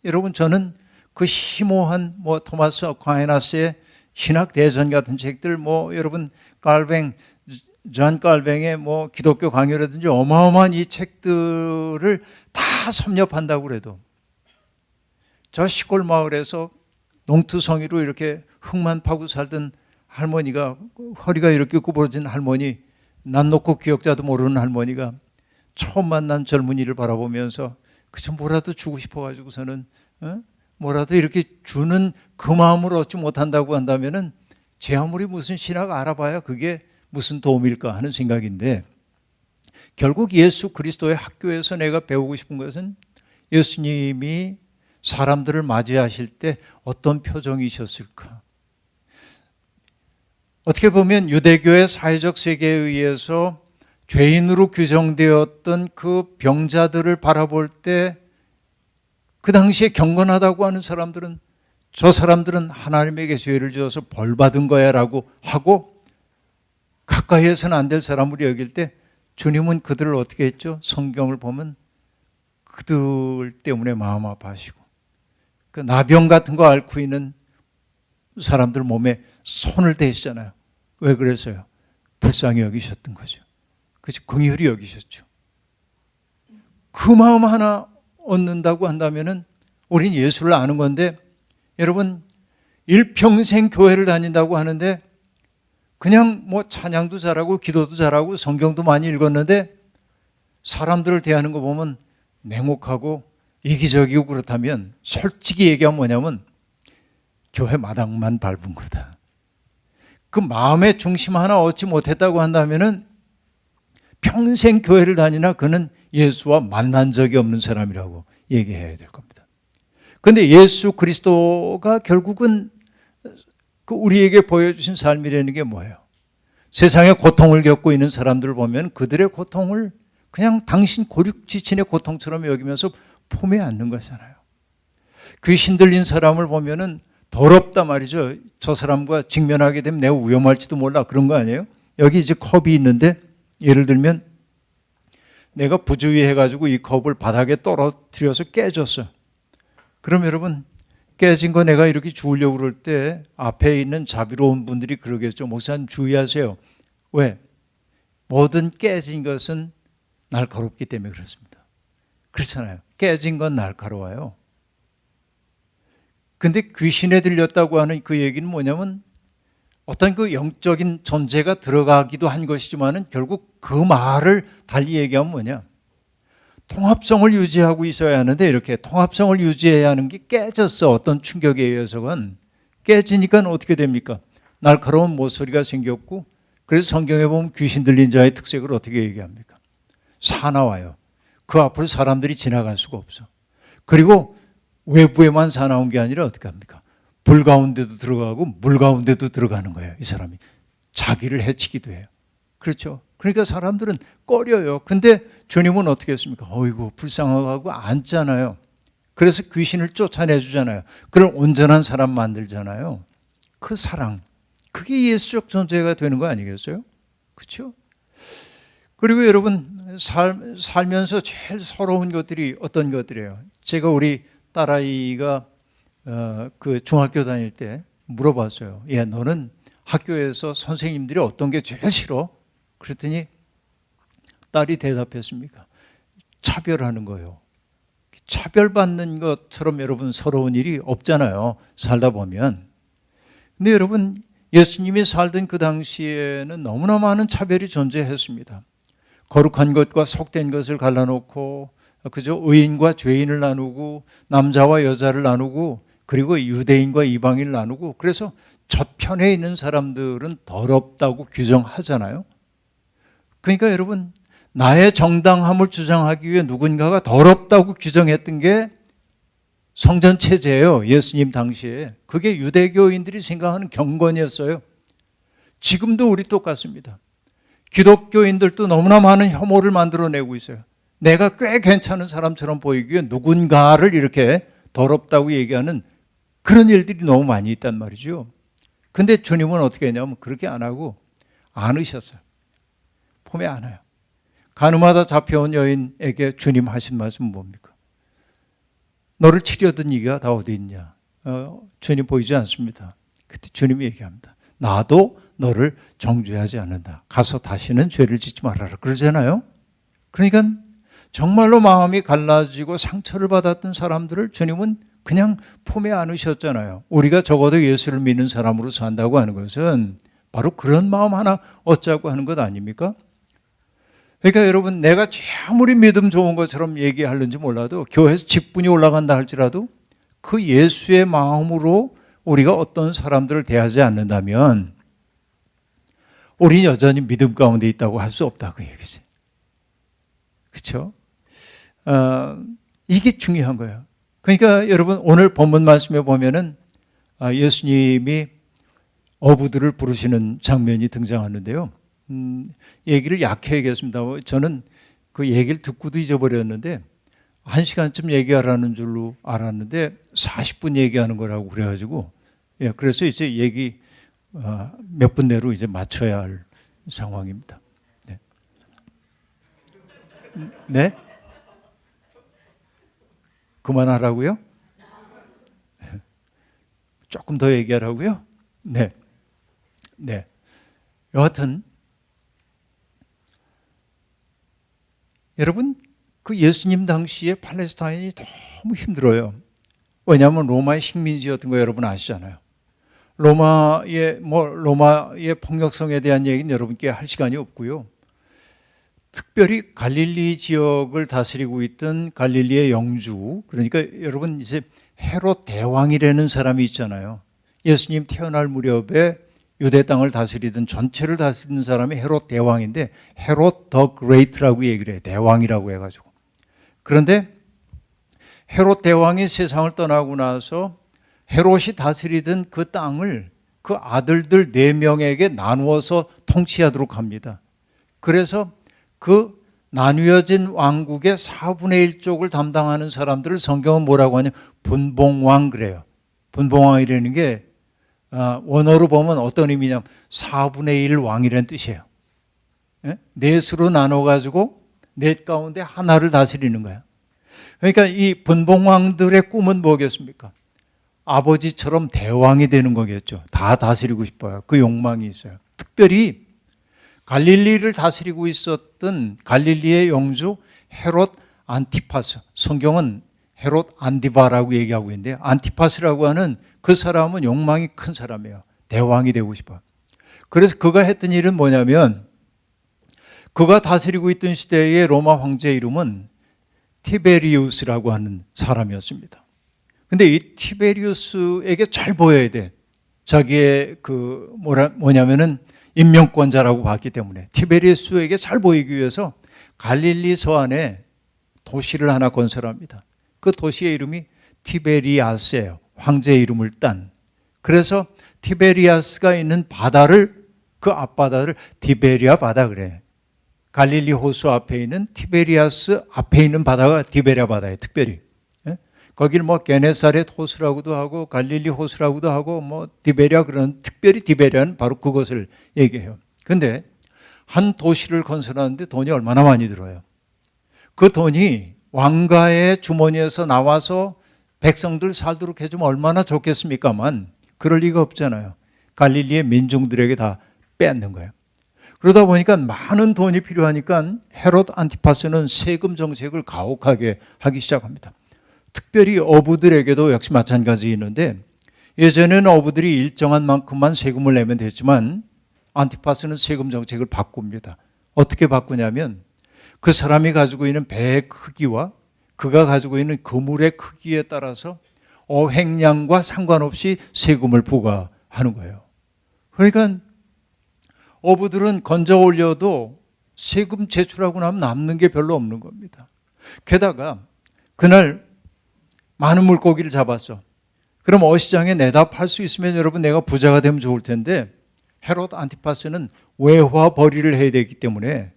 여러분 저는 그 심오한 토마스 아퀴나스의 신학 대전 같은 책들 여러분 존 깔뱅의 기독교 강요라든지 어마어마한 이 책들을 다 섭렵한다고 그래도 저 시골 마을에서 농투성이로 이렇게 흙만 파고 살던 할머니가 허리가 이렇게 구부러진 할머니 난 놓고 기억자도 모르는 할머니가 처음 만난 젊은이를 바라보면서 그저 뭐라도 주고 싶어가지고서는 뭐라도 이렇게 주는 그 마음을 얻지 못한다고 한다면은 제 아무리 무슨 신학 알아봐야 그게 무슨 도움일까 하는 생각인데 결국 예수 그리스도의 학교에서 내가 배우고 싶은 것은 예수님이 사람들을 맞이하실 때 어떤 표정이셨을까? 어떻게 보면 유대교의 사회적 세계에 의해서 죄인으로 규정되었던 그 병자들을 바라볼 때 그 당시에 경건하다고 하는 사람들은 저 사람들은 하나님에게 죄를 지어서 벌 받은 거야 라고 하고 가까이에서는 안 될 사람으로 여길 때 주님은 그들을 어떻게 했죠? 성경을 보면 그들 때문에 마음 아파하시고 그 나병 같은 거 앓고 있는 사람들 몸에 손을 대시잖아요. 왜 그랬어요? 불쌍히 여기셨던 거죠. 그렇죠? 긍휼히 여기셨죠. 그 마음 하나 얻는다고 한다면은 우린 예수를 아는 건데 여러분 일평생 교회를 다닌다고 하는데 그냥 찬양도 잘하고 기도도 잘하고 성경도 많이 읽었는데 사람들을 대하는 거 보면 냉혹하고 이기적이고 그렇다면 솔직히 얘기하면 뭐냐면 교회 마당만 밟은 거다. 그 마음의 중심 하나 얻지 못했다고 한다면은 평생 교회를 다니나 그는 예수와 만난 적이 없는 사람이라고 얘기해야 될 겁니다. 그런데 예수 그리스도가 결국은 그 우리에게 보여주신 삶이라는 게 뭐예요? 세상에 고통을 겪고 있는 사람들을 보면 그들의 고통을 그냥 당신 고륙지친의 고통처럼 여기면서 품에 안는 거잖아요. 귀신 들린 사람을 보면은 더럽다 말이죠. 저 사람과 직면하게 되면 내가 위험할지도 몰라 그런 거 아니에요? 여기 이제 컵이 있는데 예를 들면 내가 부주의해가지고 이 컵을 바닥에 떨어뜨려서 깨졌어. 그럼 여러분, 깨진 거 내가 이렇게 주우려고 그럴 때 앞에 있는 자비로운 분들이 그러겠죠. 목사님 주의하세요. 왜? 모든 깨진 것은 날카롭기 때문에 그렇습니다. 그렇잖아요. 깨진 건 날카로워요. 근데 귀신에 들렸다고 하는 그 얘기는 뭐냐면 어떤 그 영적인 존재가 들어가기도 한 것이지만은 결국 그 말을 달리 얘기하면 뭐냐? 통합성을 유지하고 있어야 하는데 이렇게 통합성을 유지해야 하는 게 깨졌어. 어떤 충격에 의해서건 깨지니까 어떻게 됩니까? 날카로운 모서리가 생겼고, 그래서 성경에 보면 귀신 들린 자의 특색을 어떻게 얘기합니까? 사나워요. 그 앞으로 사람들이 지나갈 수가 없어. 그리고 외부에만 사나운 게 아니라 어떻게 합니까? 불 가운데도 들어가고 물 가운데도 들어가는 거예요. 이 사람이 자기를 해치기도 해요. 그렇죠? 그러니까 사람들은 꺼려요. 근데 주님은 어떻게 했습니까? 어이구 불쌍하고 앉잖아요. 그래서 귀신을 쫓아내주잖아요. 그런 온전한 사람 만들잖아요. 그 사랑, 그게 예수적 존재가 되는 거 아니겠어요? 그렇죠? 그리고 여러분 살면서 제일 서러운 것들이 어떤 것들이에요? 제가 우리 딸아이가 그 중학교 다닐 때 물어봤어요. 야, 너는 학교에서 선생님들이 어떤 게 제일 싫어? 그랬더니 딸이 대답했습니까? 차별하는 거예요. 차별받는 것처럼 여러분 서러운 일이 없잖아요. 살다 보면. 근데 여러분 예수님이 살던 그 당시에는 너무나 많은 차별이 존재했습니다. 거룩한 것과 속된 것을 갈라놓고, 그죠? 의인과 죄인을 나누고 남자와 여자를 나누고 그리고 유대인과 이방인을 나누고, 그래서 저편에 있는 사람들은 더럽다고 규정하잖아요. 그러니까 여러분 나의 정당함을 주장하기 위해 누군가가 더럽다고 규정했던 게 성전 체제예요. 예수님 당시에. 그게 유대교인들이 생각하는 경건이었어요. 지금도 우리 똑같습니다. 기독교인들도 너무나 많은 혐오를 만들어내고 있어요. 내가 꽤 괜찮은 사람처럼 보이기 위해 누군가를 이렇게 더럽다고 얘기하는 그런 일들이 너무 많이 있단 말이죠. 근데 주님은 어떻게 했냐면 그렇게 안 하고 안으셨어요. 폼에 안아요. 가늠하다 잡혀온 여인에게 주님 하신 말씀은 뭡니까? 너를 치려던 이가 다 어디 있냐? 주님 보이지 않습니다. 그때 주님이 얘기합니다. 나도 너를 정죄하지 않는다. 가서 다시는 죄를 짓지 말아라. 그러잖아요. 그러니까 정말로 마음이 갈라지고 상처를 받았던 사람들을 주님은 그냥 품에 안으셨잖아요. 우리가 적어도 예수를 믿는 사람으로 산다고 하는 것은 바로 그런 마음 하나 얻자고 하는 것 아닙니까? 그러니까 여러분 내가 아무리 믿음 좋은 것처럼 얘기하는지 몰라도 교회에서 직분이 올라간다 할지라도 그 예수의 마음으로 우리가 어떤 사람들을 대하지 않는다면 우리는 여전히 믿음 가운데 있다고 할 수 없다 그 얘기지. 그렇죠? 이게 중요한 거예요. 그러니까 여러분 오늘 본문 말씀에 보면은 예수님이 어부들을 부르시는 장면이 등장하는데요. 얘기를 약해 얘기했습니다. 저는 그 얘기를 듣고도 잊어버렸는데 1시간쯤 얘기하라는 줄로 알았는데 40분 얘기하는 거라고 그래가지고 그래서 이제 얘기 몇 분 내로 이제 맞춰야 할 상황입니다. 네? 네? 그만하라고요? 조금 더 얘기하라고요? 네. 네. 여하튼 여러분 그 예수님 당시에 팔레스타인이 너무 힘들어요. 왜냐하면 로마의 식민지였던 거 여러분 아시잖아요. 로마의 폭력성에 대한 얘기는 여러분께 할 시간이 없고요. 특별히 갈릴리 지역을 다스리고 있던 갈릴리의 영주, 그러니까 여러분 이제 헤롯 대왕이라는 사람이 있잖아요. 예수님 태어날 무렵에 유대 땅을 다스리던 전체를 다스리는 사람이 헤롯 대왕인데 헤롯 더 그레이트라고 얘기를 해요. 대왕이라고 해가지고. 그런데 헤롯 대왕이 세상을 떠나고 나서 헤롯이 다스리던 그 땅을 그 아들들 4명에게 나누어서 통치하도록 합니다. 그래서 그 나뉘어진 왕국의 4분의 1쪽을 담당하는 사람들을 성경은 뭐라고 하냐? 분봉왕 그래요. 분봉왕이라는 게 원어로 보면 어떤 의미냐면 4분의 1 왕이라는 뜻이에요. 넷으로 나눠가지고 넷 가운데 하나를 다스리는 거야. 그러니까 이 분봉왕들의 꿈은 뭐겠습니까? 아버지처럼 대왕이 되는 거겠죠. 다 다스리고 싶어요. 그 욕망이 있어요. 특별히 갈릴리를 다스리고 있었던 갈릴리의 영주 헤롯 안티파스, 성경은 헤롯 안디바라고 얘기하고 있는데, 안티파스라고 하는 그 사람은 욕망이 큰 사람이에요. 대왕이 되고 싶어요. 그래서 그가 했던 일은 뭐냐면, 그가 다스리고 있던 시대의 로마 황제의 이름은 티베리우스라고 하는 사람이었습니다. 근데 이 티베리우스에게 잘 보여야 돼. 자기의 뭐냐면은 임명권자라고 봤기 때문에 티베리우스에게 잘 보이기 위해서 갈릴리 서안에 도시를 하나 건설합니다. 그 도시의 이름이 티베리아스예요. 황제의 이름을 딴. 그래서 티베리아스가 있는 바다를, 그 앞바다를 티베리아 바다 그래. 갈릴리 호수 앞에 있는 티베리아스 앞에 있는 바다가 티베리아 바다예요. 특별히. 거기를 뭐 게네사렛 호수라고도 하고 갈릴리 호수라고도 하고 뭐 티베리아, 그런 특별히 티베리아는 바로 그것을 얘기해요. 근데 한 도시를 건설하는데 돈이 얼마나 많이 들어요. 그 돈이 왕가의 주머니에서 나와서 백성들 살도록 해주면 얼마나 좋겠습니까만 그럴 리가 없잖아요. 갈릴리의 민중들에게 다 빼앗는 거예요. 그러다 보니까 많은 돈이 필요하니까 헤롯 안티파스는 세금 정책을 가혹하게 하기 시작합니다. 특별히 어부들에게도 역시 마찬가지 있는데, 예전에는 어부들이 일정한 만큼만 세금을 내면 됐지만 안티파스는 세금 정책을 바꿉니다. 어떻게 바꾸냐면 그 사람이 가지고 있는 배의 크기와 그가 가지고 있는 그물의 크기에 따라서 어획량과 상관없이 세금을 부과하는 거예요. 그러니까 어부들은 건져 올려도 세금 제출하고 나면 남는 게 별로 없는 겁니다. 게다가 그날 많은 물고기를 잡았어. 그럼 어시장에 내다 팔 수 있으면 여러분 내가 부자가 되면 좋을 텐데, 헤롯 안티파스는 외화 벌이를 해야 되기 때문에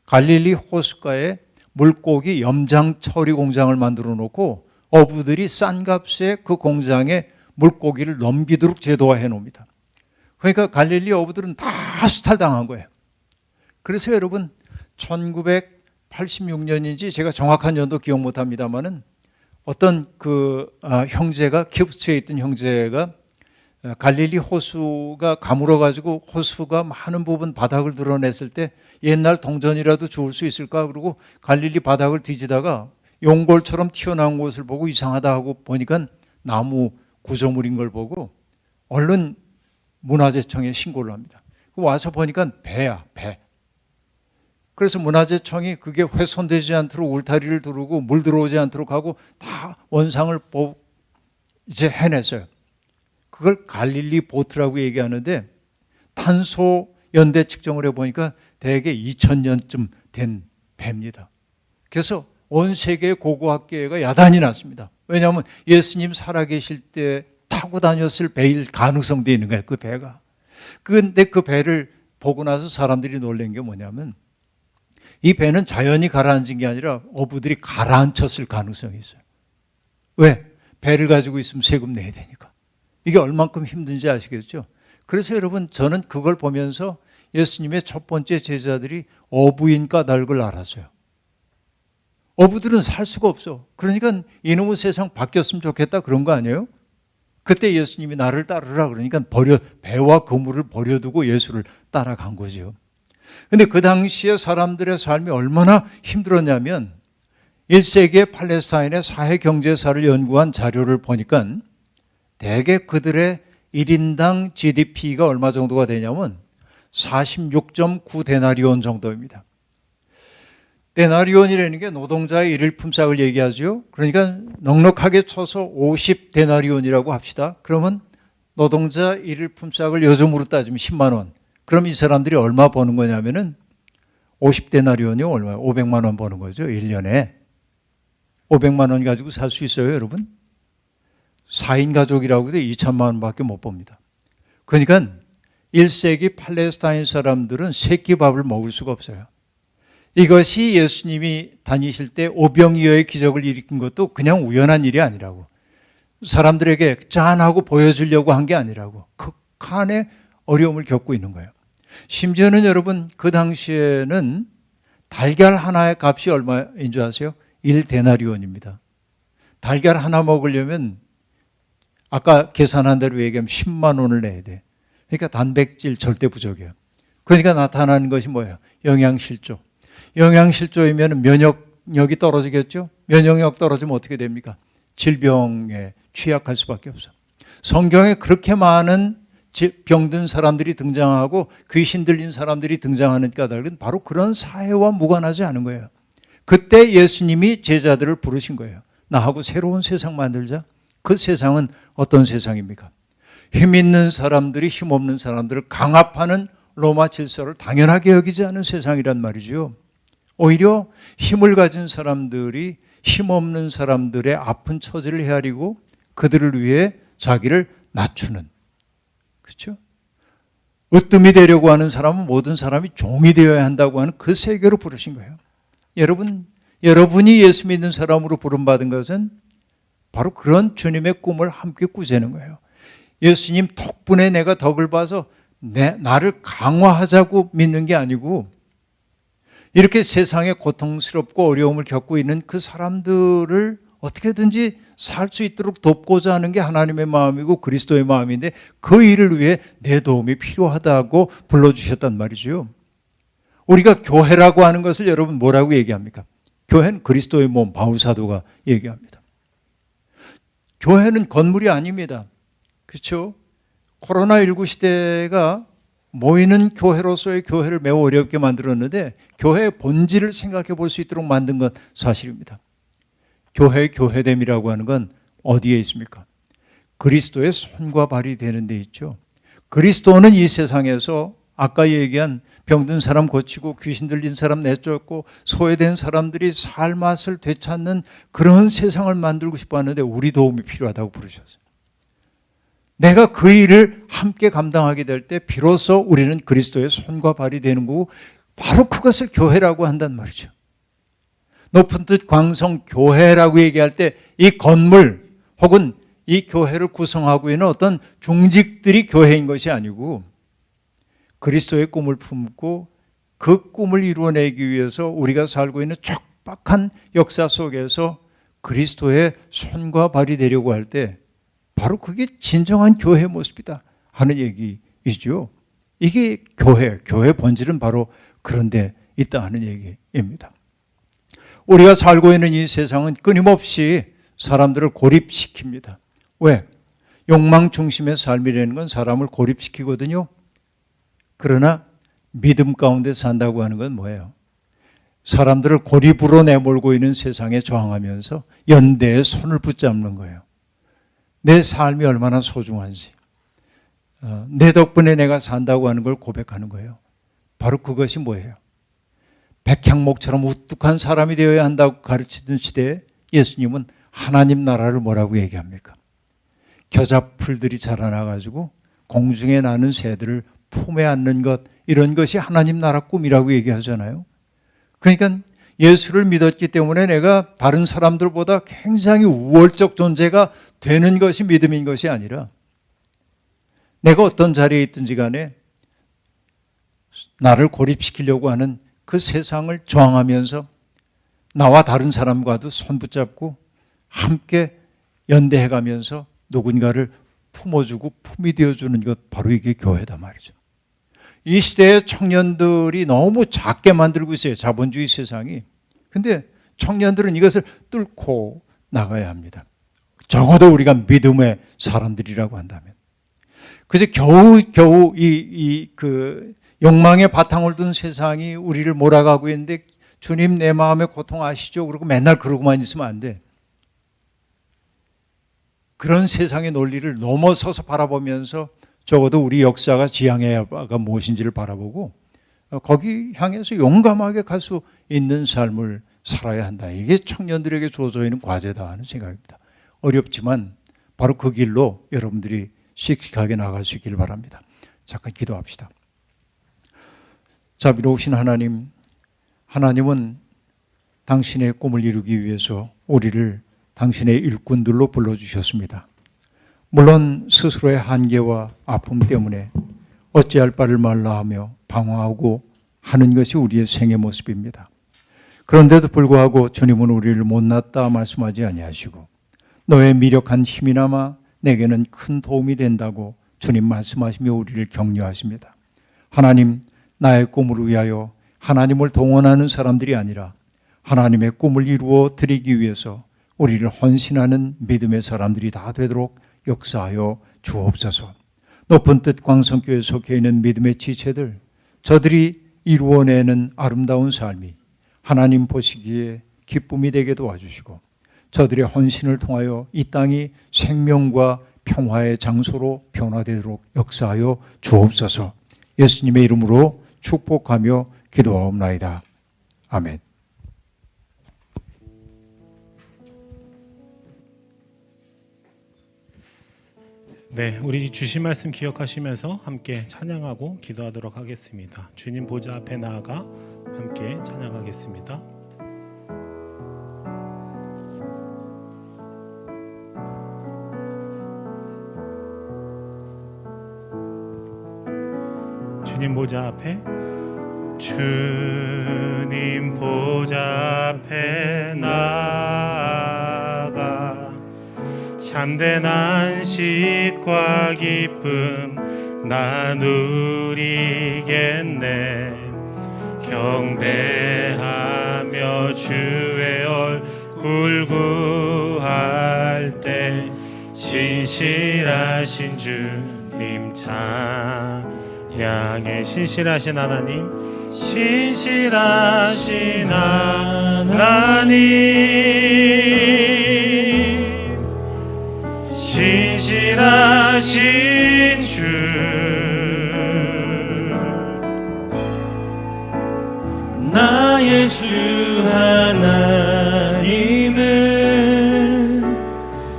갈릴리 호숫가에 물고기 염장 처리 공장을 만들어 놓고 어부들이 싼 값에 그 공장에 물고기를 넘기도록 제도화해 놓습니다. 그러니까 갈릴리 어부들은 다 수탈당한 거예요. 그래서 여러분 1986년인지 제가 정확한 연도 기억 못합니다만은 어떤 형제가, 키부츠에 있던 형제가 갈릴리 호수가 가물어가지고 호수가 많은 부분 바닥을 드러냈을 때 옛날 동전이라도 주울 수 있을까 그러고 갈릴리 바닥을 뒤지다가 용골처럼 튀어나온 것을 보고 이상하다 하고 보니까 나무 구조물인 걸 보고 얼른 문화재청에 신고를 합니다. 와서 보니까 배야, 배. 그래서 문화재청이 그게 훼손되지 않도록 울타리를 두르고 물 들어오지 않도록 하고 다 원상을 이제 해냈어요. 그걸 갈릴리 보트라고 얘기하는데 탄소 연대 측정을 해보니까 대개 2000년쯤 된 배입니다. 그래서 온 세계의 고고학계가 야단이 났습니다. 왜냐하면 예수님 살아계실 때 타고 다녔을 배일 가능성도 있는 거예요. 그 배가. 그런데 그 배를 보고 나서 사람들이 놀란 게 뭐냐면 이 배는 자연히 가라앉은 게 아니라 어부들이 가라앉혔을 가능성이 있어요. 왜? 배를 가지고 있으면 세금 내야 되니까. 이게 얼만큼 힘든지 아시겠죠? 그래서 여러분 저는 그걸 보면서 예수님의 첫 번째 제자들이 어부인 까닭을 알았어요. 어부들은 살 수가 없어. 그러니까 이놈의 세상 바뀌었으면 좋겠다 그런 거 아니에요? 그때 예수님이 나를 따르라 그러니까 배와 그물을 버려두고 예수를 따라간 거죠. 근데 그 당시에 사람들의 삶이 얼마나 힘들었냐면 1세기의 팔레스타인의 사회 경제사를 연구한 자료를 보니까 대개 그들의 1인당 GDP가 얼마 정도가 되냐면 46.9 데나리온 정도입니다. 데나리온이라는 게 노동자의 일일 품삯을 얘기하죠. 그러니까 넉넉하게 쳐서 50 데나리온이라고 합시다. 그러면 노동자 일일 품삯을 요즘으로 따지면 10만 원. 그럼 이 사람들이 얼마 버는 거냐면은 50데나리온이 얼마예요? 500만 원 버는 거죠. 1년에. 500만 원 가지고 살 수 있어요, 여러분? 4인 가족이라고 해도 2천만 원밖에 못 봅니다. 그러니까 1세기 팔레스타인 사람들은 세끼밥을 먹을 수가 없어요. 이것이 예수님이 다니실 때 오병이어의 기적을 일으킨 것도 그냥 우연한 일이 아니라고. 사람들에게 짠하고 보여주려고 한 게 아니라고. 극한의 어려움을 겪고 있는 거예요. 심지어는 여러분 그 당시에는 달걀 하나의 값이 얼마인 줄 아세요? 1데나리온입니다. 달걀 하나 먹으려면 아까 계산한 대로 얘기하면 10만 원을 내야 돼. 그러니까 단백질 절대 부족이에요. 그러니까 나타나는 것이 뭐예요? 영양실조. 영양실조이면 면역력이 떨어지겠죠? 면역력 떨어지면 어떻게 됩니까? 질병에 취약할 수밖에 없어. 성경에 그렇게 많은 병든 사람들이 등장하고 귀신 들린 사람들이 등장하는 까닭은 바로 그런 사회와 무관하지 않은 거예요. 그때 예수님이 제자들을 부르신 거예요. 나하고 새로운 세상 만들자. 그 세상은 어떤 세상입니까? 힘 있는 사람들이 힘 없는 사람들을 강압하는 로마 질서를 당연하게 여기지 않은 세상이란 말이죠. 오히려 힘을 가진 사람들이 힘 없는 사람들의 아픈 처지를 헤아리고 그들을 위해 자기를 낮추는, 그렇죠? 으뜸이 되려고 하는 사람은 모든 사람이 종이 되어야 한다고 하는 그 세계로 부르신 거예요. 여러분이 예수 믿는 사람으로 부름받은 것은 바로 그런 주님의 꿈을 함께 꾸자는 거예요. 예수님 덕분에 내가 덕을 봐서 나를 강화하자고 믿는 게 아니고 이렇게 세상에 고통스럽고 어려움을 겪고 있는 그 사람들을 어떻게든지 살 수 있도록 돕고자 하는 게 하나님의 마음이고 그리스도의 마음인데 그 일을 위해 내 도움이 필요하다고 불러주셨단 말이죠. 우리가 교회라고 하는 것을 여러분 뭐라고 얘기합니까? 교회는 그리스도의 몸, 바울사도가 얘기합니다. 교회는 건물이 아닙니다. 그렇죠? 코로나19 시대가 모이는 교회로서의 교회를 매우 어렵게 만들었는데 교회의 본질을 생각해 볼 수 있도록 만든 건 사실입니다. 교회의 교회됨이라고 하는 건 어디에 있습니까? 그리스도의 손과 발이 되는 데 있죠. 그리스도는 이 세상에서 아까 얘기한 병든 사람 고치고 귀신 들린 사람 내쫓고 소외된 사람들이 살 맛을 되찾는 그런 세상을 만들고 싶어 하는데 우리 도움이 필요하다고 부르셨어요. 내가 그 일을 함께 감당하게 될 때 비로소 우리는 그리스도의 손과 발이 되는 거고 바로 그것을 교회라고 한단 말이죠. 높은 뜻 광성 교회라고 얘기할 때 이 건물 혹은 이 교회를 구성하고 있는 어떤 중직들이 교회인 것이 아니고 그리스도의 꿈을 품고 그 꿈을 이루어내기 위해서 우리가 살고 있는 척박한 역사 속에서 그리스도의 손과 발이 되려고 할 때 바로 그게 진정한 교회의 모습이다 하는 얘기이죠. 이게 교회 본질은 바로 그런 데 있다 하는 얘기입니다. 우리가 살고 있는 이 세상은 끊임없이 사람들을 고립시킵니다. 왜? 욕망 중심의 삶이라는 건 사람을 고립시키거든요. 그러나 믿음 가운데 산다고 하는 건 뭐예요? 사람들을 고립으로 내몰고 있는 세상에 저항하면서 연대의 손을 붙잡는 거예요. 내 삶이 얼마나 소중한지, 내 덕분에 내가 산다고 하는 걸 고백하는 거예요. 바로 그것이 뭐예요? 백향목처럼 우뚝한 사람이 되어야 한다고 가르치던 시대에 예수님은 하나님 나라를 뭐라고 얘기합니까? 겨자풀들이 자라나가지고 공중에 나는 새들을 품에 안는 것, 이런 것이 하나님 나라 꿈이라고 얘기하잖아요. 그러니까 예수를 믿었기 때문에 내가 다른 사람들보다 굉장히 우월적 존재가 되는 것이 믿음인 것이 아니라 내가 어떤 자리에 있든지 간에 나를 고립시키려고 하는 그 세상을 저항하면서 나와 다른 사람과도 손 붙잡고 함께 연대해가면서 누군가를 품어주고 품이 되어주는 것, 바로 이게 교회다 말이죠. 이 시대의 청년들이 너무 작게 만들고 있어요. 자본주의 세상이. 근데 청년들은 이것을 뚫고 나가야 합니다. 적어도 우리가 믿음의 사람들이라고 한다면. 그래서 겨우 그 욕망의 바탕을 둔 세상이 우리를 몰아가고 있는데 주님 내 마음의 고통 아시죠? 그러고 맨날 그러고만 있으면 안 돼. 그런 세상의 논리를 넘어서서 바라보면서 적어도 우리 역사가 지향해야 바가 무엇인지를 바라보고 거기 향해서 용감하게 갈 수 있는 삶을 살아야 한다. 이게 청년들에게 주어져 있는 과제다 하는 생각입니다. 어렵지만 바로 그 길로 여러분들이 씩씩하게 나갈 수 있기를 바랍니다. 잠깐 기도합시다. 자비로우신 하나님, 하나님은 당신의 꿈을 이루기 위해서 우리를 당신의 일꾼들로 불러주셨습니다. 물론 스스로의 한계와 아픔 때문에 어찌할 바를 말라 하며 방황하고 하는 것이 우리의 생의 모습입니다. 그런데도 불구하고 주님은 우리를 못났다 말씀하지 아니하시고 너의 미력한 힘이나마 내게는 큰 도움이 된다고 주님 말씀하시며 우리를 격려하십니다. 하나님, 나의 꿈을 위하여 하나님을 동원하는 사람들이 아니라 하나님의 꿈을 이루어 드리기 위해서 우리를 헌신하는 믿음의 사람들이 다 되도록 역사하여 주옵소서. 높은 뜻 광성교회에 속해 있는 믿음의 지체들, 저들이 이루어내는 아름다운 삶이 하나님 보시기에 기쁨이 되게 도와주시고 저들의 헌신을 통하여 이 땅이 생명과 평화의 장소로 변화되도록 역사하여 주옵소서. 예수님의 이름으로 축복하며 기도하옵나이다. 아멘. 네, 우리 주신 말씀 기억하시면서 함께 찬양하고 기도하도록 하겠습니다. 주님 보좌 앞에 나아가 함께 찬양하겠습니다. 주님 보좌 앞에, 주님 보좌 앞에 나아가 참된 안식과 기쁨 나누리겠네. 경배하며 주의 얼굴 구할 때 신실하신 주님 찬양해. 신실하신 하나님, 신실하신 하나님, 신실하신 주, 나의 주 하나님은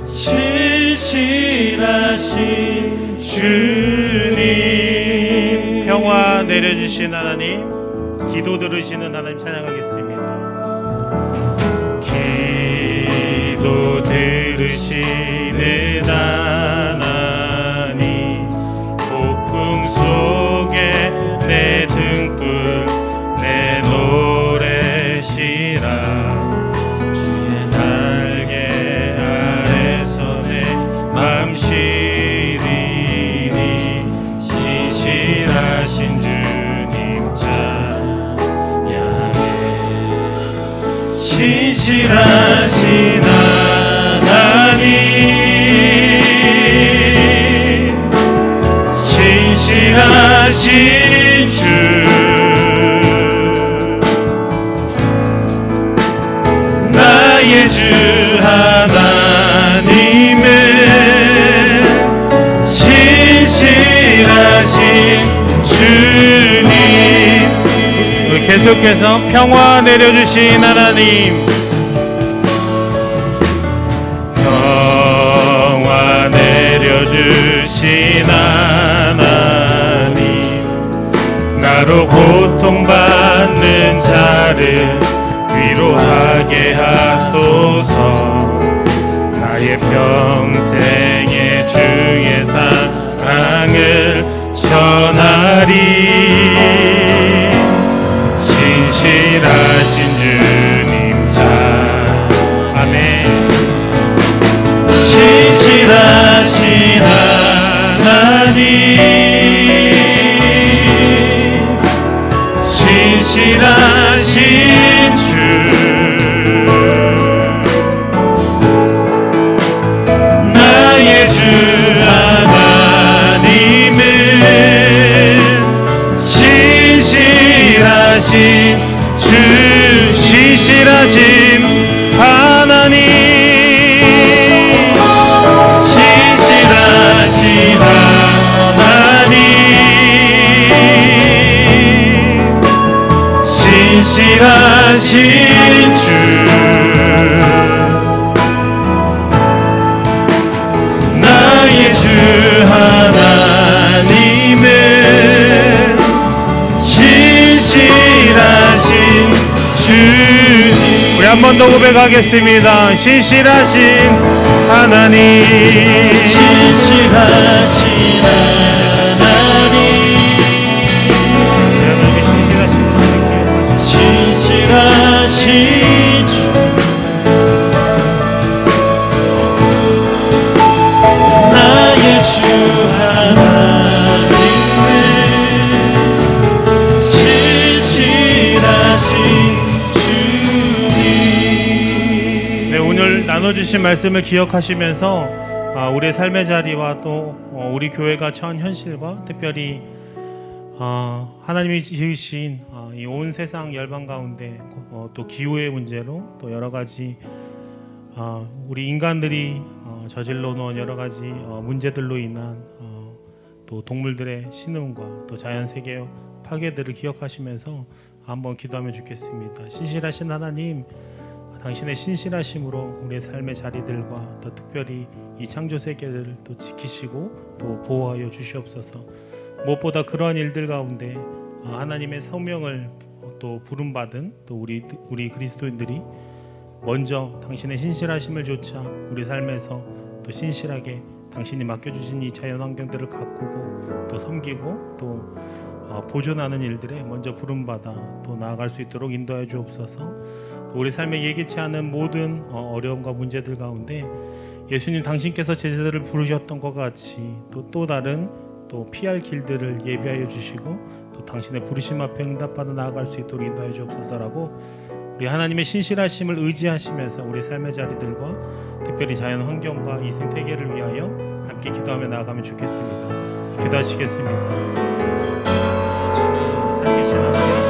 신실하신 주님. 평화 내려주신 하나님, 기도 들으시는 하나님 찬양하겠습니다. 기도 들으시는 하나님, 폭풍 속에 내 등불 내 노래시라. 주의 날개 아래서 내 맘 쉬리니. 신실하신 주님 찬양해. 신실하신 하나님, 신실하신 주, 나의 주 하나님은 신실하신 주님. 계속해서 평화 내려주신 하나님, 평화 내려주신 하나님, 나로 고통받는 자를 위로하게 하소서. 나의 평생의 주의 사랑을 전하리. 신실하신 주님 찬양해. 신실하신 하나님, 신실하신 주, 나의 주 하나님은 신실하신 주, 신실하신 하나님, 신실하신 하나님, 신실하신 주, 나의 주 하나님은 신실하신 주님. 우리 한 번 더 고백하겠습니다. 신실하신 하나님, 신실하신 하나님, 신실하신 주, 나눠주신 말씀을 기억하시면서 우리의 삶의 자리와 또 우리 교회가 처한 현실과 특별히 하나님이 지으신 이 온 세상 열방 가운데 또 기후의 문제로 또 여러 가지 우리 인간들이 저질러 놓은 여러 가지 문제들로 인한 또 동물들의 신음과 또 자연 세계의 파괴들을 기억하시면서 한번 기도하면 좋겠습니다. 신실하신 하나님, 당신의 신실하심으로 우리의 삶의 자리들과 또 특별히 이 창조 세계를 또 지키시고 또 보호하여 주시옵소서. 무엇보다 그러한 일들 가운데 하나님의 성명을 또 부름받은 또 우리 그리스도인들이 먼저 당신의 신실하심을 조차 우리 삶에서 또 신실하게 당신이 맡겨주신 이 자연 환경들을 가꾸고 또 섬기고 또 보존하는 일들에 먼저 부름받아 또 나아갈 수 있도록 인도해 주옵소서. 우리 삶에 예기치 않은 모든 어려움과 문제들 가운데 예수님 당신께서 제자들을 부르셨던 것 같이 또 다른 또 피할 길들을 예비하여 주시고 또 당신의 부르심 앞에 응답받아 나아갈 수 있도록 인도해 주옵소서라고 우리 하나님의 신실하심을 의지하시면서 우리 삶의 자리들과 특별히 자연 환경과 이 생태계를 위하여 함께 기도하며 나아가면 좋겠습니다. 기도하시겠습니다. 살아계신 하나님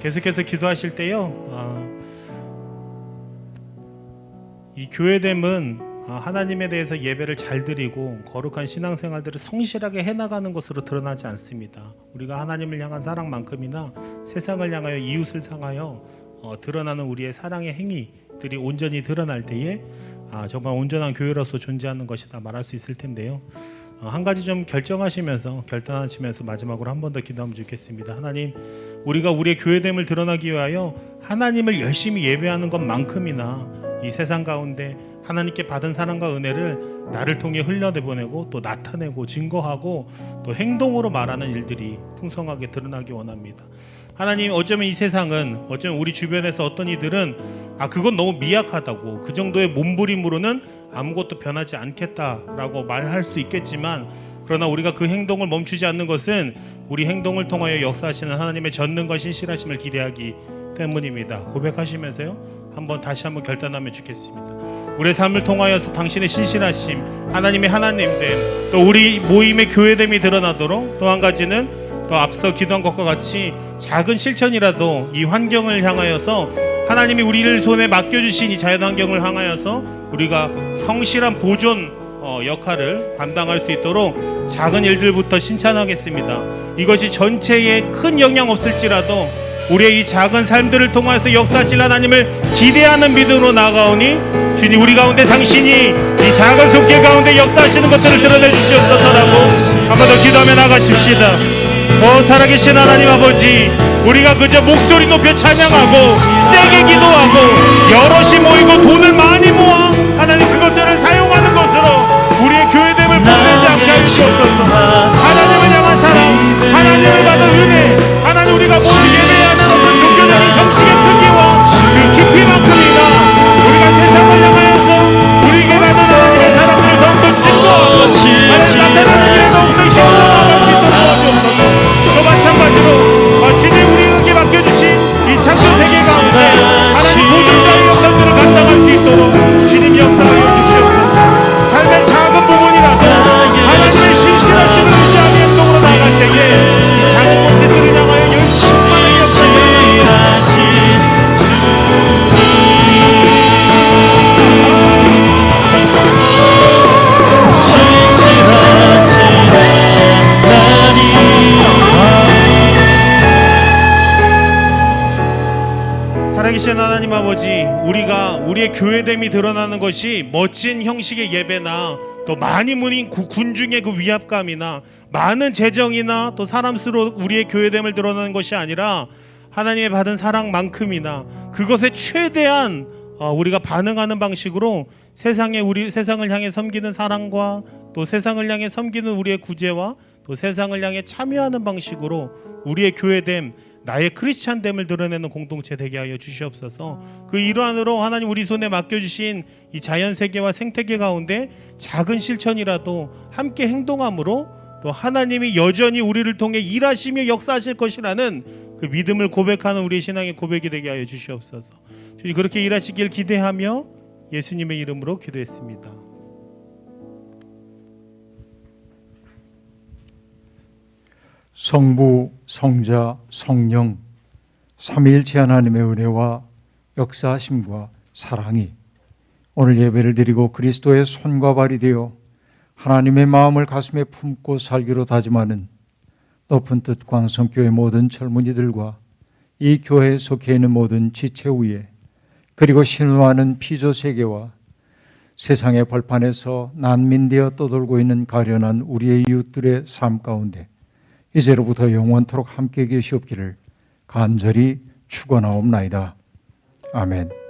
계속해서 기도하실 때요, 이 교회됨은 하나님에 대해서 예배를 잘 드리고 거룩한 신앙생활들을 성실하게 해나가는 것으로 드러나지 않습니다. 우리가 하나님을 향한 사랑만큼이나 세상을 향하여 이웃을 향하여 드러나는 우리의 사랑의 행위들이 온전히 드러날 때에 정말 온전한 교회로서 존재하는 것이다 말할 수 있을 텐데요. 한 가지 좀 결단하시면서 마지막으로 한 번 더 기도하면 좋겠습니다. 하나님, 우리가 우리의 교회됨을 드러나기 위하여 하나님을 열심히 예배하는 것만큼이나 이 세상 가운데 하나님께 받은 사랑과 은혜를 나를 통해 흘려내보내고 또 나타내고 증거하고 또 행동으로 말하는 일들이 풍성하게 드러나기 원합니다. 하나님, 어쩌면 이 세상은, 어쩌면 우리 주변에서 어떤 이들은 그건 너무 미약하다고, 그 정도의 몸부림으로는 아무것도 변하지 않겠다라고 말할 수 있겠지만, 그러나 우리가 그 행동을 멈추지 않는 것은 우리 행동을 통하여 역사하시는 하나님의 전능과 신실하심을 기대하기 때문입니다. 고백하시면서요, 다시 한번 결단하면 좋겠습니다. 우리의 삶을 통하여서 당신의 신실하심, 하나님의 하나님됨, 또 우리 모임의 교회됨이 드러나도록, 또 한 가지는 또 앞서 기도한 것과 같이 작은 실천이라도 이 환경을 향하여서, 하나님이 우리를 손에 맡겨주신 이 자연환경을 향하여서 우리가 성실한 보존 역할을 감당할 수 있도록 작은 일들부터 신천하겠습니다. 이것이 전체에 큰 영향 없을지라도 우리의 이 작은 삶들을 통해서 역사하실 하나님을 기대하는 믿음으로 나아가오니, 주님, 우리 가운데 당신이 이 작은 손길 가운데 역사하시는 것들을 드러내 주시옵소서라고 한 번 더 기도하며 나가십시다. 살아계신 하나님 아버지, 우리가 그저 목소리 높여 찬양하고 세게 기도하고 여럿이 모이고 돈을 많이 모아 하나님 그것들을 사용하는 것으로 우리의 교회됨을 보내지 않게 하여 주옵소서. 하나님을 향한 사랑, 하나님을 받은 은혜, 하나님 우리가 모두 예배해야 하는 어떤 종교적인 형식의 특기와 그 깊이만큼이나 우리가 세상을 향하여서 우리에게 받은 하나님의 사랑을 더욱더 증거하고 하나님 나타나는 일에 더욱더 힘을 나아갈 수 있도록 도와주옵소서. 또 마찬가지로 주님 우리에게 맡겨주신 이 창조 세계 가운데 하나님 보존자의 역할들을 감당할 수 있도록 주님 역사하여 주시옵소서. 교회됨이 드러나는 것이 멋진 형식의 예배나 또 많이 모인 군중의 그 위압감이나 많은 재정이나 또 사람 수로 우리의 교회됨을 드러나는 것이 아니라 하나님의 받은 사랑만큼이나 그것에 최대한 우리가 반응하는 방식으로 세상을 향해 섬기는 사랑과 또 세상을 향해 섬기는 우리의 구제와 또 세상을 향해 참여하는 방식으로 우리의 교회됨, 나의 크리스찬됨을 드러내는 공동체 되게 하여 주시옵소서. 그 일환으로 하나님 우리 손에 맡겨주신 이 자연세계와 생태계 가운데 작은 실천이라도 함께 행동함으로 또 하나님이 여전히 우리를 통해 일하시며 역사하실 것이라는 그 믿음을 고백하는 우리의 신앙의 고백이 되게 하여 주시옵소서. 주님 그렇게 일하시길 기대하며 예수님의 이름으로 기도했습니다. 성부, 성자, 성령 삼위일체 하나님의 은혜와 역사하심과 사랑이 오늘 예배를 드리고 그리스도의 손과 발이 되어 하나님의 마음을 가슴에 품고 살기로 다짐하는 높은 뜻 광성교회 모든 젊은이들과 이 교회에 속해 있는 모든 지체 위에 그리고 신음하는 피조세계와 세상의 벌판에서 난민되어 떠돌고 있는 가련한 우리의 이웃들의 삶 가운데 이제로부터 영원토록 함께 계시옵기를 간절히 축원하옵나이다. 아멘.